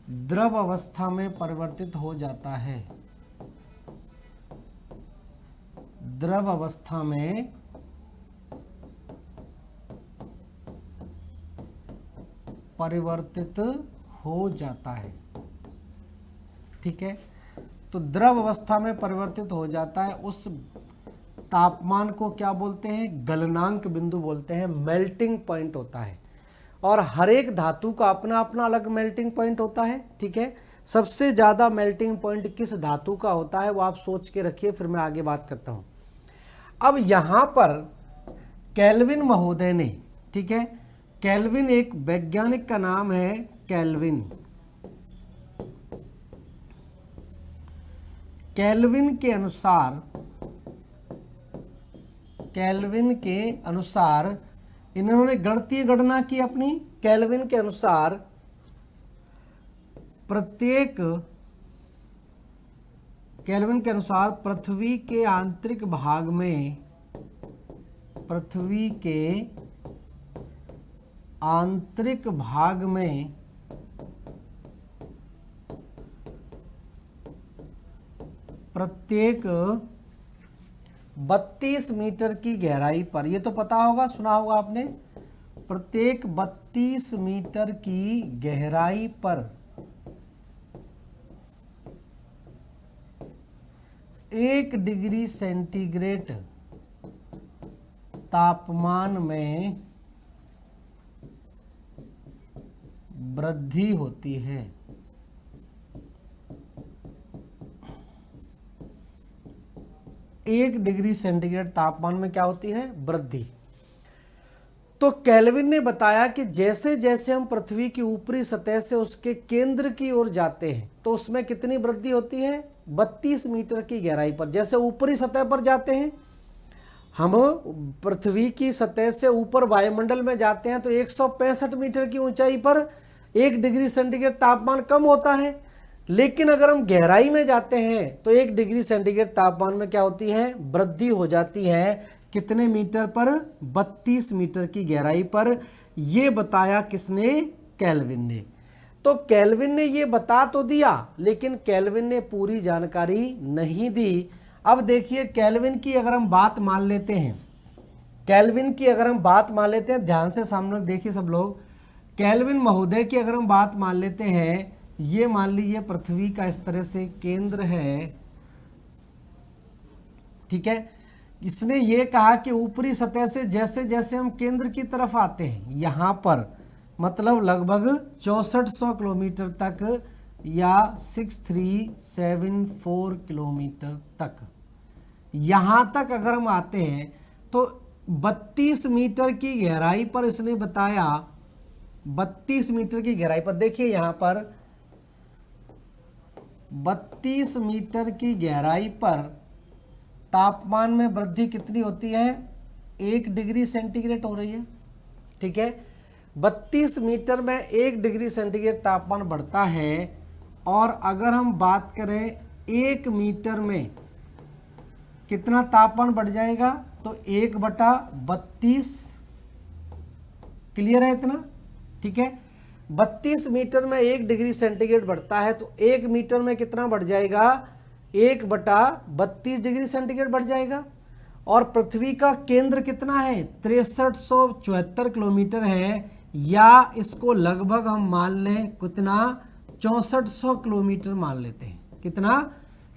द्रव अवस्था में परिवर्तित हो जाता है। द्रव अवस्था में परिवर्तित हो जाता है, ठीक है। तो द्रव अवस्था में परिवर्तित हो जाता है, उस तापमान को क्या बोलते हैं, गलनांक बिंदु बोलते हैं। मेल्टिंग पॉइंट होता है, और हर एक धातु का अपना अपना अलग मेल्टिंग पॉइंट होता है, ठीक है। सबसे ज़्यादा मेल्टिंग पॉइंट किस धातु का होता है वो आप सोच के रखिए, फिर मैं आगे बात करता हूँ। अब यहाँ पर केल्विन महोदय ने, ठीक है, केल्विन एक वैज्ञानिक का नाम है केल्विन। केल्विन के अनुसार इन्होंने गणितीय गणना की अपनी, केल्विन के अनुसार पृथ्वी के आंतरिक भाग में प्रत्येक 32 मीटर की गहराई पर, ये तो पता होगा, सुना होगा आपने, प्रत्येक 32 मीटर की गहराई पर 1 डिग्री सेंटीग्रेड तापमान में वृद्धि होती है। एक डिग्री सेंटीग्रेड तापमान में क्या होती है? वृद्धि। तो केल्विन ने बताया कि जैसे जैसे हम पृथ्वी की ऊपरी सतह से उसके केंद्र की ओर जाते हैं तो उसमें कितनी वृद्धि होती है? 32 मीटर की गहराई पर। जैसे ऊपरी सतह पर जाते हैं हम, पृथ्वी की सतह से ऊपर वायुमंडल में जाते हैं तो 165 मीटर की ऊंचाई पर 1 डिग्री सेंटीग्रेड तापमान कम होता है। लेकिन अगर हम गहराई में जाते हैं तो 1 डिग्री सेंटीग्रेड तापमान में क्या होती है? वृद्धि हो जाती है। कितने मीटर पर? 32 मीटर की गहराई पर। यह बताया किसने? केल्विन ने। तो केल्विन ने ये बता तो दिया, लेकिन केल्विन ने पूरी जानकारी नहीं दी। अब देखिए, केल्विन की अगर हम बात मान लेते हैं, ध्यान से सामने देखिए सब लोग, केल्विन महोदय की अगर हम बात मान लेते हैं, ये मान लीजिए पृथ्वी का इस तरह से केंद्र है, ठीक है। इसने ये कहा कि ऊपरी सतह से जैसे जैसे हम केंद्र की तरफ आते हैं, यहां पर मतलब लगभग 6400 किलोमीटर तक या 6374 किलोमीटर तक, यहां तक अगर हम आते हैं तो 32 मीटर की गहराई पर इसने बताया, 32 मीटर की गहराई पर, देखिए यहां पर 32 मीटर की गहराई पर तापमान में वृद्धि कितनी होती है? 1 डिग्री सेंटीग्रेड हो रही है, ठीक है। 32 मीटर में 1 डिग्री सेंटीग्रेड तापमान बढ़ता है। और अगर हम बात करें 1 मीटर में कितना तापमान बढ़ जाएगा, तो 1/32, क्लियर है इतना, ठीक है। 32 मीटर में 1 डिग्री सेंटीग्रेड बढ़ता है तो 1 मीटर में कितना बढ़ जाएगा? 1/32 डिग्री सेंटीग्रेड बढ़ जाएगा। और पृथ्वी का केंद्र कितना है? 6374 किलोमीटर है, या इसको लगभग हम मान लें कितना? 6400 किलोमीटर मान लेते हैं। कितना?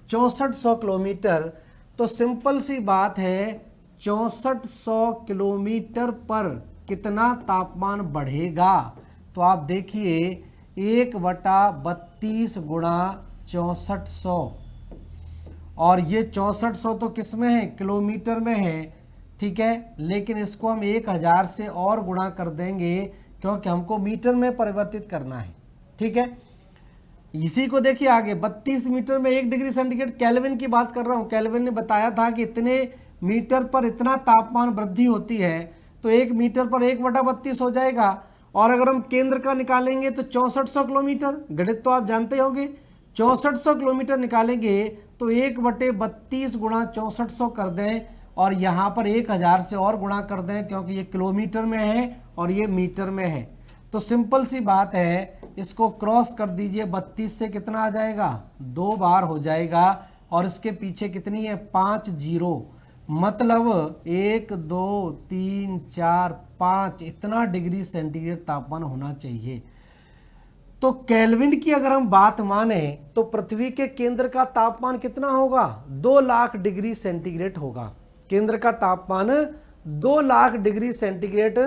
6400 किलोमीटर। तो सिंपल सी बात है, 6400 किलोमीटर पर कितना तापमान बढ़ेगा? तो आप देखिए 1/32 गुणा 6400, और ये 6400 तो किस में है? किलोमीटर में है, ठीक है। लेकिन इसको हम 1000 से और गुणा कर देंगे क्योंकि हमको मीटर में परिवर्तित करना है, ठीक है। इसी को देखिए आगे, 32 मीटर में 1 डिग्री सेंटीग्रेड, केल्विन की बात कर रहा हूं। केल्विन ने बताया था कि इतने मीटर पर इतना तापमान वृद्धि होती है, तो 1 मीटर पर 1/32 हो जाएगा। और अगर हम केंद्र का निकालेंगे तो 6400 किलोमीटर, गणित तो आप जानते होंगे, 6400 किलोमीटर निकालेंगे तो 1/32 गुणा 6400 कर दें, और यहाँ पर 1000 से और गुणा कर दें क्योंकि ये किलोमीटर में है और ये मीटर में है। तो सिंपल सी बात है, इसको क्रॉस कर दीजिए, 32 से कितना आ जाएगा? 2 बार हो जाएगा। और इसके पीछे कितनी है? 5 जीरो, मतलब 1 2 3 4 5, इतना डिग्री सेंटीग्रेड तापमान होना चाहिए। तो केल्विन की अगर हम बात माने तो पृथ्वी के केंद्र का तापमान कितना होगा? 2 लाख डिग्री सेंटीग्रेड होगा। केंद्र का तापमान 2 लाख डिग्री सेंटीग्रेड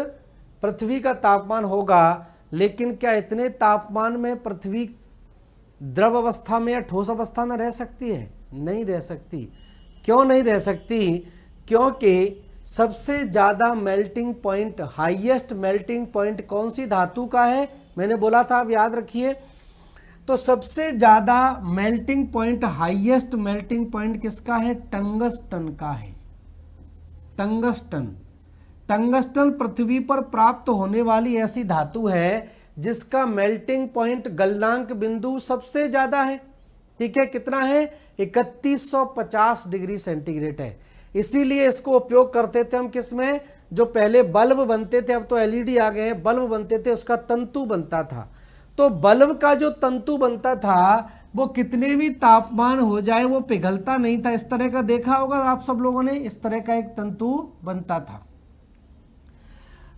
पृथ्वी का तापमान होगा। लेकिन क्या इतने तापमान में पृथ्वी द्रव अवस्था में या ठोस अवस्था में रह सकती है? नहीं रह सकती। क्यों नहीं रह सकती? क्योंकि सबसे ज़्यादा melting point, highest melting point कौन सी धातु का है? मैंने बोला था, आप याद रखिए। तो सबसे ज़्यादा melting point, highest melting point किसका है? टंगस्टन का है। टंगस्टन। टंगस्टन पृथ्वी पर प्राप्त होने वाली ऐसी धातु है जिसका मेल्टिंग पॉइंट गलनांक बिंदु सबसे ज्यादा है। ठीक है, कितना है? 3150 डिग्री सेंटीग्रेड है। इसीलिए इसको उपयोग करते थे हम किसमें? जो पहले बल्ब बनते थे, अब तो एलईडी आ गए हैं, बल्ब बनते थे, उसका तंतु बनता था। तो बल्ब का जो तंतु बनता था वो कितने भी तापमान हो जाए वो पिघलता नहीं था। इस तरह का देखा होगा आप सब लोगों ने, इस तरह का एक तंतु बनता था।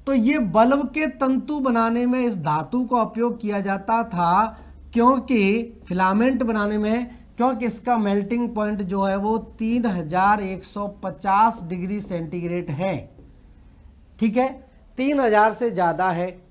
तो ये बल्ब के तंतु बनाने में इस धातु का उपयोग किया जाता था, क्योंकि फिलामेंट बनाने में, क्योंकि इसका मेल्टिंग पॉइंट जो है वो 3150 डिग्री सेंटीग्रेड है। ठीक है, 3000 से ज्यादा है।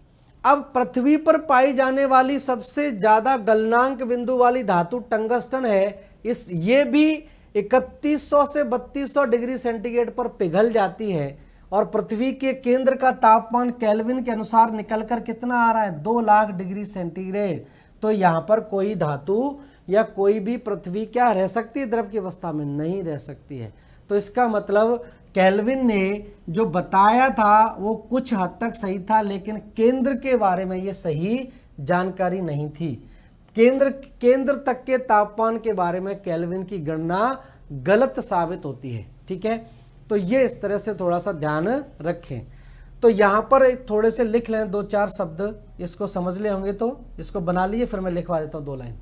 अब पृथ्वी पर पाई जाने वाली सबसे ज्यादा गलनांक बिंदु वाली धातु टंगस्टन है। ये भी 3100 से 3200 डिग्री सेंटीग्रेड पर पिघल जाती है और पृथ्वी के केंद्र का तापमान केल्विन के अनुसार निकलकर कितना आ रहा है? 2 लाख डिग्री सेंटीग्रेड। तो यहां पर कोई धातु या कोई भी पृथ्वी क्या रह सकती है? द्रव की अवस्था में नहीं रह सकती है। तो इसका मतलब केल्विन ने जो बताया था वो कुछ हद तक सही था, लेकिन केंद्र के बारे में ये सही जानकारी नहीं थी। केंद्र तक के तापमान के बारे में केल्विन की गणना गलत साबित होती है। ठीक है, तो ये इस तरह से थोड़ा सा ध्यान रखें। तो यहां पर थोड़े से लिख लें 2-4 शब्द, इसको समझ ले होंगे तो इसको बना लिए, फिर मैं लिखवा देता हूं 2 लाइन।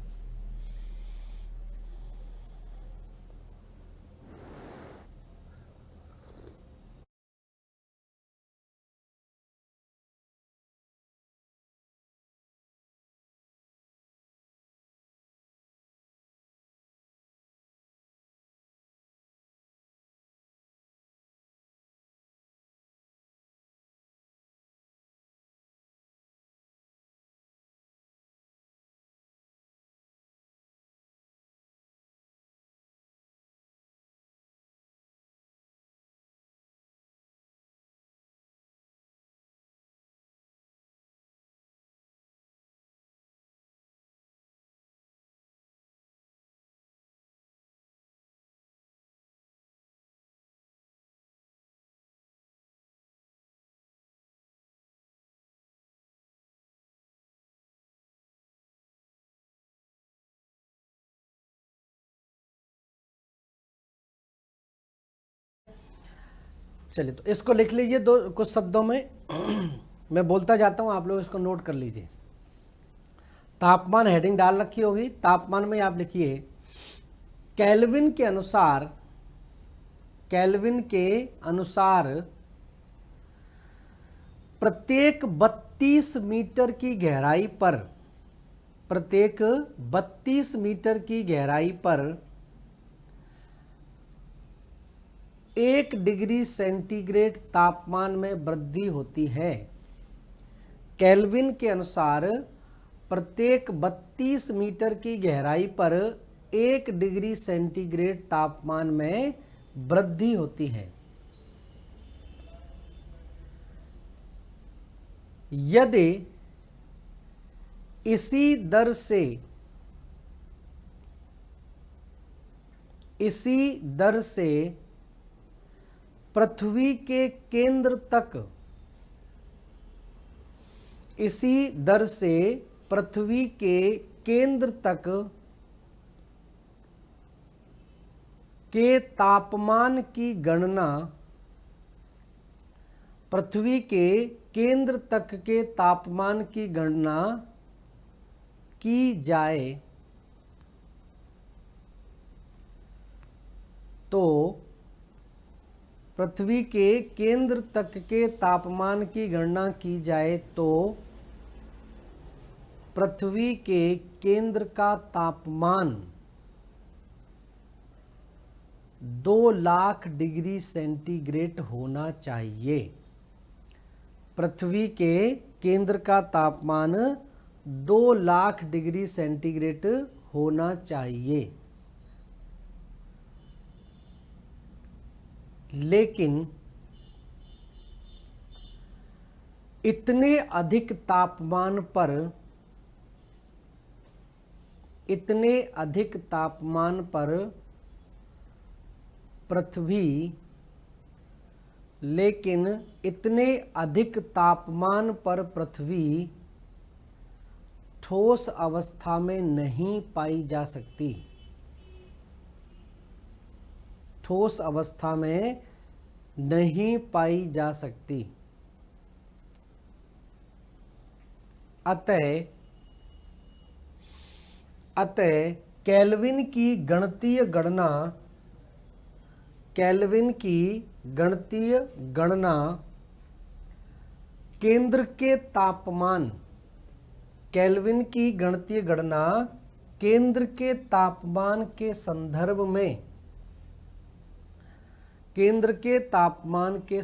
चलिए, तो इसको लिख लीजिए कुछ शब्दों में। मैं बोलता जाता हूं, आप लोग इसको नोट कर लीजिए। तापमान हेडिंग डाल रखी होगी, तापमान में आप लिखिए केल्विन के अनुसार प्रत्येक 32 मीटर की गहराई पर, प्रत्येक 32 मीटर की गहराई पर 1 डिग्री सेंटीग्रेड तापमान में वृद्धि होती है। केल्विन के अनुसार प्रत्येक 32 मीटर की गहराई पर 1 डिग्री सेंटीग्रेड तापमान में वृद्धि होती है। यदि इसी दर से पृथ्वी के केंद्र तक, इसी दर से पृथ्वी के केंद्र तक के तापमान की गणना, पृथ्वी के केंद्र तक के तापमान की गणना की जाए तो पृथ्वी के केंद्र तक के तापमान की गणना की जाए तो पृथ्वी के केंद्र का तापमान 2 लाख डिग्री सेंटीग्रेड होना चाहिए। पृथ्वी के केंद्र का तापमान 2 लाख डिग्री सेंटीग्रेड होना चाहिए। लेकिन इतने अधिक तापमान पर पृथ्वी लेकिन इतने अधिक तापमान पर पृथ्वी ठोस अवस्था में नहीं पाई जा सकती। ठोस अवस्था में नहीं पाई जा सकती। अतः केल्विन की गणितीय गणना केंद्र के तापमान केल्विन की गणितीय गणना केंद्र के तापमान के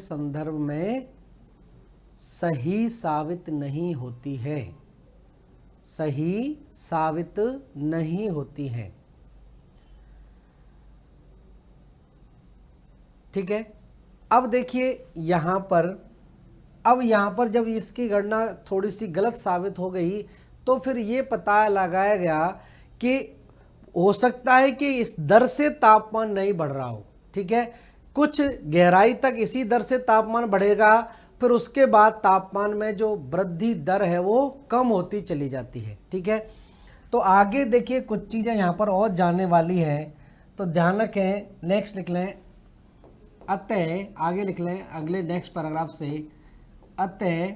संदर्भ में सही साबित नहीं होती है। सही साबित नहीं होती है। ठीक है। अब देखिए यहां पर जब इसकी गणना थोड़ी सी गलत साबित हो गई तो फिर ये पता लगाया गया कि हो सकता है कि इस दर से तापमान नहीं बढ़ रहा हो। ठीक है, कुछ गहराई तक इसी दर से तापमान बढ़ेगा, फिर उसके बाद तापमान में जो वृद्धि दर है वो कम होती चली जाती है। ठीक है, तो आगे देखिए कुछ चीज़ें यहाँ पर और जानने वाली हैं, तो ध्यान रखें। नेक्स्ट लिख लें, अतः आगे लिख लें अगले नेक्स्ट पैराग्राफ से, अतः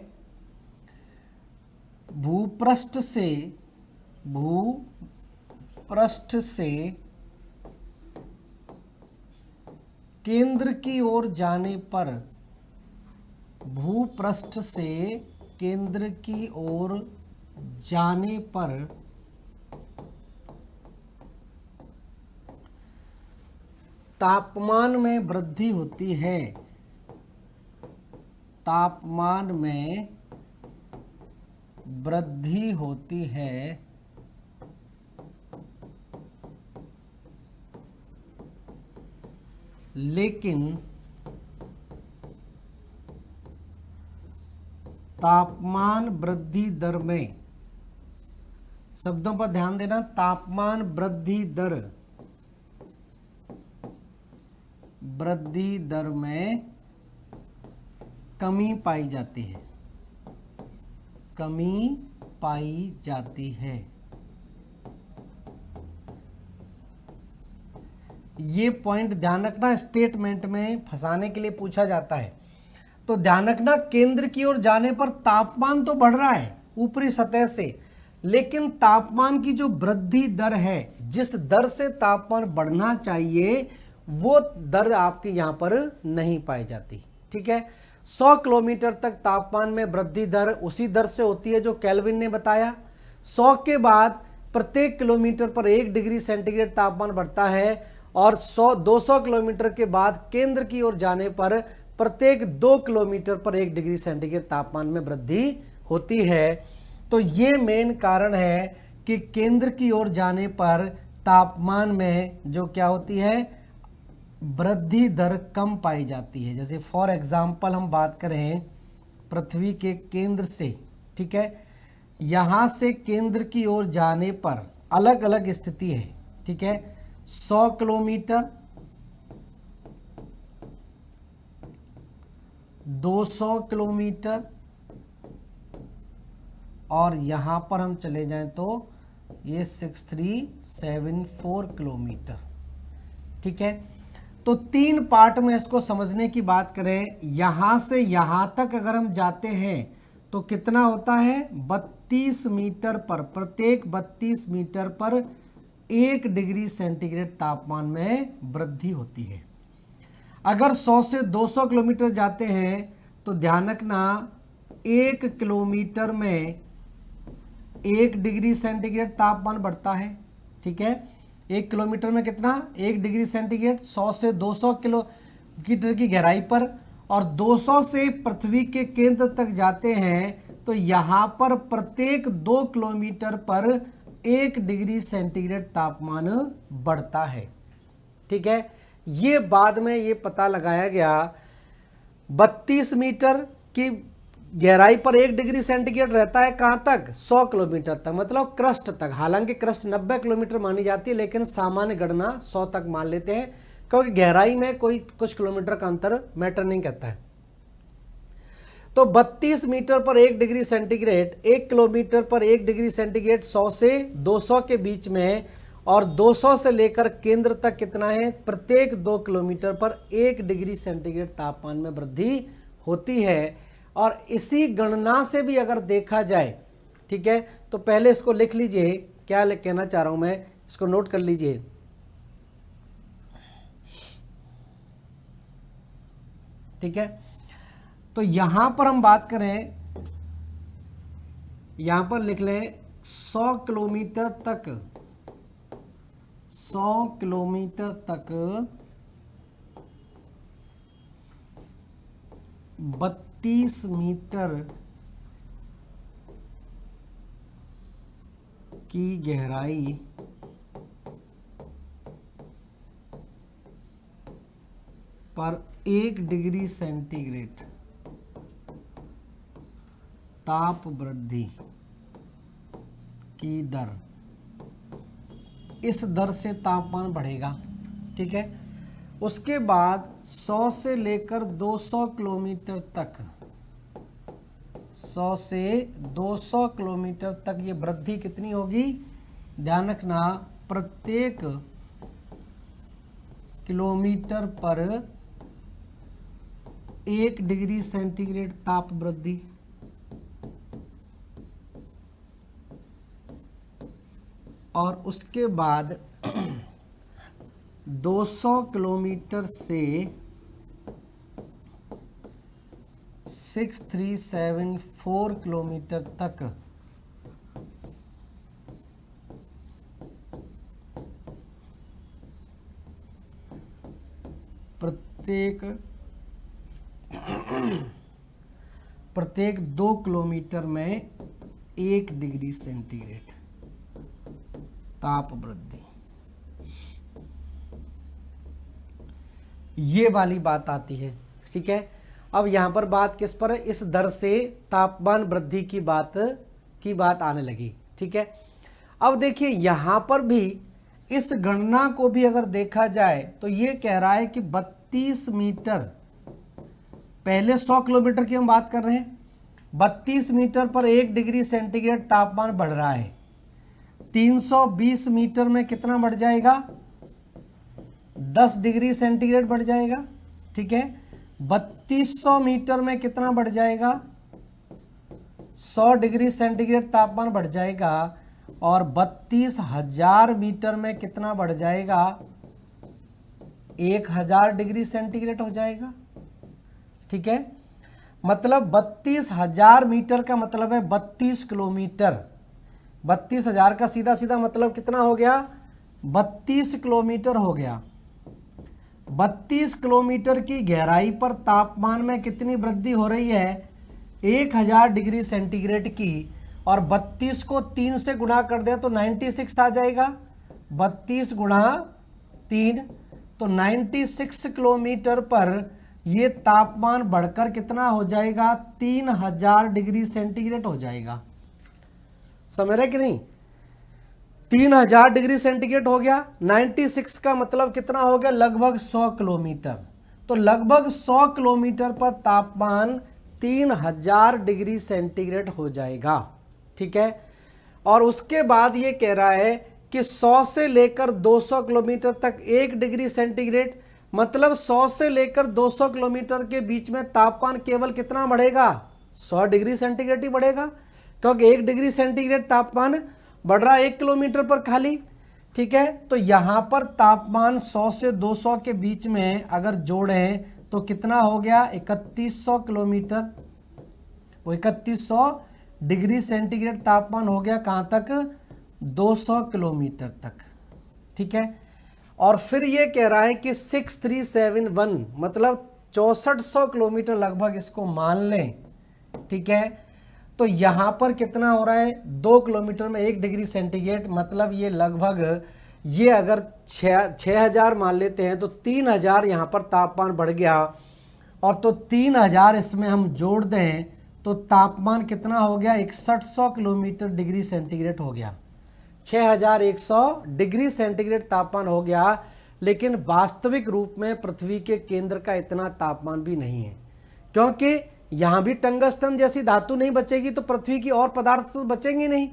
भूपृष्ठ से केंद्र की ओर जाने पर भूपृष्ठ से केंद्र की ओर जाने पर तापमान में वृद्धि होती है। तापमान में वृद्धि होती है, लेकिन तापमान वृद्धि दर में, शब्दों पर ध्यान देना, तापमान वृद्धि दर में कमी पाई जाती है। कमी पाई जाती है। ये पॉइंट ध्यान रखना, स्टेटमेंट में फंसाने के लिए पूछा जाता है। तो ध्यान रखना, केंद्र की ओर जाने पर तापमान तो बढ़ रहा है ऊपरी सतह से, लेकिन तापमान की जो वृद्धि दर है, जिस दर से तापमान बढ़ना चाहिए वो दर आपके यहां पर नहीं पाई जाती। ठीक है, 100 किलोमीटर तक तापमान में वृद्धि दर उसी दर से होती है जो केल्विन ने बताया। 100 के बाद प्रत्येक किलोमीटर पर 1 डिग्री सेंटीग्रेड तापमान बढ़ता है, और 200 किलोमीटर के बाद केंद्र की ओर जाने पर प्रत्येक 2 किलोमीटर पर 1 डिग्री सेंटीग्रेड तापमान में वृद्धि होती है। तो ये मेन कारण है कि केंद्र की ओर जाने पर तापमान में जो क्या होती है, वृद्धि दर कम पाई जाती है। जैसे फॉर एग्जाम्पल हम बात करें पृथ्वी के केंद्र से, ठीक है, यहाँ से केंद्र की ओर जाने पर अलग अलग स्थिति है। ठीक है, 100 किलोमीटर, 200 किलोमीटर, और यहाँ पर हम चले जाएं तो ये 6374 किलोमीटर। ठीक है, तो 3 पार्ट में इसको समझने की बात करें। यहाँ से यहाँ तक अगर हम जाते हैं तो कितना होता है, 32 मीटर पर, प्रत्येक 32 मीटर पर 1 डिग्री सेंटीग्रेड तापमान में वृद्धि होती है। अगर 100 से 200 किलोमीटर जाते हैं तो ध्यान रखना, 1 किलोमीटर में 1 डिग्री सेंटीग्रेड तापमान बढ़ता है। ठीक है, 1 किलोमीटर में कितना, 1 डिग्री सेंटीग्रेड, 100 से 200 किलोमीटर की गहराई पर, और 200 से पृथ्वी के केंद्र तक जाते हैं तो यहाँ पर प्रत्येक 2 किलोमीटर पर 1 डिग्री सेंटीग्रेड तापमान बढ़ता है। ठीक है, ये बाद में ये पता लगाया गया 32 मीटर की गहराई पर 1 डिग्री सेंटीग्रेड रहता है, कहाँ तक, 100 किलोमीटर तक, मतलब क्रस्ट तक। हालांकि क्रस्ट 90 किलोमीटर मानी जाती है, लेकिन सामान्य गणना 100 तक मान लेते हैं, क्योंकि गहराई में कोई कुछ किलोमीटर का अंतर मैटर नहीं करता है। तो 32 मीटर पर 1 डिग्री सेंटीग्रेड, 1 किलोमीटर पर 1 डिग्री सेंटीग्रेड 100 से 200 के बीच में है, और 200 से लेकर केंद्र तक कितना है, प्रत्येक 2 किलोमीटर पर 1 डिग्री सेंटीग्रेड तापमान में वृद्धि होती है। और इसी गणना से भी अगर देखा जाए, ठीक है, तो पहले इसको लिख लीजिए, क्या कहना चाह रहा हूं मैं, इसको नोट कर लीजिए। ठीक है, तो यहां पर हम बात करें, यहां पर लिख लें 100 किलोमीटर तक, 100 किलोमीटर तक 32 मीटर की गहराई पर 1 डिग्री सेंटीग्रेड ताप वृद्धि की दर, इस दर से तापमान बढ़ेगा। ठीक है, उसके बाद 100 से लेकर 200 किलोमीटर तक, 100 से 200 किलोमीटर तक ये वृद्धि कितनी होगी, ध्यान रखना, प्रत्येक किलोमीटर पर 1 डिग्री सेंटीग्रेड ताप वृद्धि। और उसके बाद 200 किलोमीटर से 6374 किलोमीटर तक प्रत्येक 2 किलोमीटर में 1 डिग्री सेंटीग्रेड ताप वृद्धि, ये वाली बात आती है। ठीक है, अब यहां पर बात किस पर है, इस दर से तापमान वृद्धि की बात आने लगी। ठीक है, अब देखिए यहां पर भी इस गणना को भी अगर देखा जाए तो ये कह रहा है कि 32 मीटर, पहले 100 किलोमीटर की हम बात कर रहे हैं, 32 मीटर पर 1 डिग्री सेंटीग्रेड तापमान बढ़ रहा है, 320 मीटर में कितना बढ़ जाएगा, 10 डिग्री सेंटीग्रेड बढ़ जाएगा। ठीक है, 3200 मीटर में कितना बढ़ जाएगा, 100 डिग्री सेंटीग्रेड तापमान बढ़ जाएगा, और 32,000 मीटर में कितना बढ़ जाएगा, 1000 डिग्री सेंटीग्रेड हो जाएगा। ठीक है, मतलब 32,000 मीटर का मतलब है 32 किलोमीटर, 32,000 का सीधा सीधा मतलब कितना हो गया, 32 किलोमीटर हो गया। 32 किलोमीटर की गहराई पर तापमान में कितनी वृद्धि हो रही है, 1000 डिग्री सेंटीग्रेड की, और 32 को 3 से गुणा कर दे तो 96 आ जाएगा, 32 गुणा 3 तो 96 किलोमीटर पर ये तापमान बढ़कर कितना हो जाएगा, 3000 डिग्री सेंटीग्रेड हो जाएगा। समझ रहे कि नहीं, 3000 डिग्री सेंटीग्रेड हो गया, 96 का मतलब कितना हो गया, लगभग 100 किलोमीटर। तो लगभग 100 किलोमीटर पर तापमान 3000 डिग्री सेंटीग्रेड हो जाएगा। ठीक है, और उसके बाद ये कह रहा है कि 100 से लेकर 200 किलोमीटर तक 1 डिग्री सेंटीग्रेड, मतलब 100 से लेकर 200 किलोमीटर के बीच में तापमान केवल कितना बढ़ेगा, 100 डिग्री सेंटीग्रेड ही बढ़ेगा, क्योंकि 1 डिग्री सेंटीग्रेड तापमान बढ़ रहा है 1 किलोमीटर पर खाली। ठीक है, तो यहां पर तापमान 100 से 200 के बीच में अगर जोड़ें तो कितना हो गया, 3100 किलोमीटर, वो 3100 डिग्री सेंटीग्रेड तापमान हो गया, कहां तक, 200 किलोमीटर तक। ठीक है, और फिर ये कह रहा है कि 6371 मतलब 6400 किलोमीटर लगभग इसको मान लें। ठीक है, तो यहां पर कितना हो रहा है, 2 किलोमीटर में 1 डिग्री सेंटीग्रेड, मतलब ये लगभग, ये अगर 6000 मान लेते हैं तो 3000 यहां पर तापमान बढ़ गया, और तो 3000 इसमें हम जोड़ दें तो तापमान कितना हो गया, 6100 किलोमीटर डिग्री सेंटीग्रेड हो गया, 6100 डिग्री सेंटीग्रेड तापमान हो गया। लेकिन वास्तविक रूप में पृथ्वी के केंद्र का इतना तापमान भी नहीं है, क्योंकि यहाँ भी टंगस्टन जैसी धातु नहीं बचेगी तो पृथ्वी की और पदार्थ तो बचेंगे नहीं।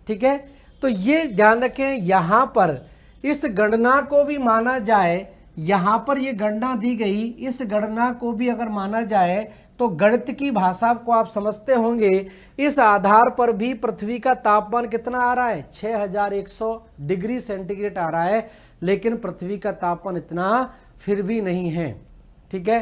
ठीक है, तो ये ध्यान रखें, यहाँ पर इस गणना को भी माना जाए, यहाँ पर ये गणना दी गई, इस गणना को भी अगर माना जाए तो गणित की भाषा को आप समझते होंगे। इस आधार पर भी पृथ्वी का तापमान कितना आ रहा है, 6100 डिग्री सेंटीग्रेड आ रहा है, लेकिन पृथ्वी का तापमान इतना फिर भी नहीं है। ठीक है,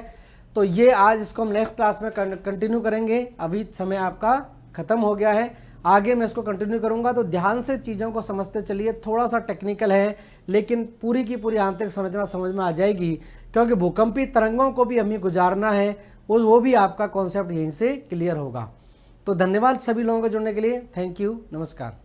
तो ये आज इसको हम नेक्स्ट क्लास में कंटिन्यू करेंगे। अभी समय आपका खत्म हो गया है, आगे मैं इसको कंटिन्यू करूंगा। तो ध्यान से चीज़ों को समझते चलिए, थोड़ा सा टेक्निकल है लेकिन पूरी की पूरी आंतरिक संरचना समझ में आ जाएगी, क्योंकि भूकंपी तरंगों को भी हमें गुजारना है, वो भी आपका कॉन्सेप्ट यहीं से क्लियर होगा। तो धन्यवाद सभी लोगों को जुड़ने के लिए, थैंक यू, नमस्कार।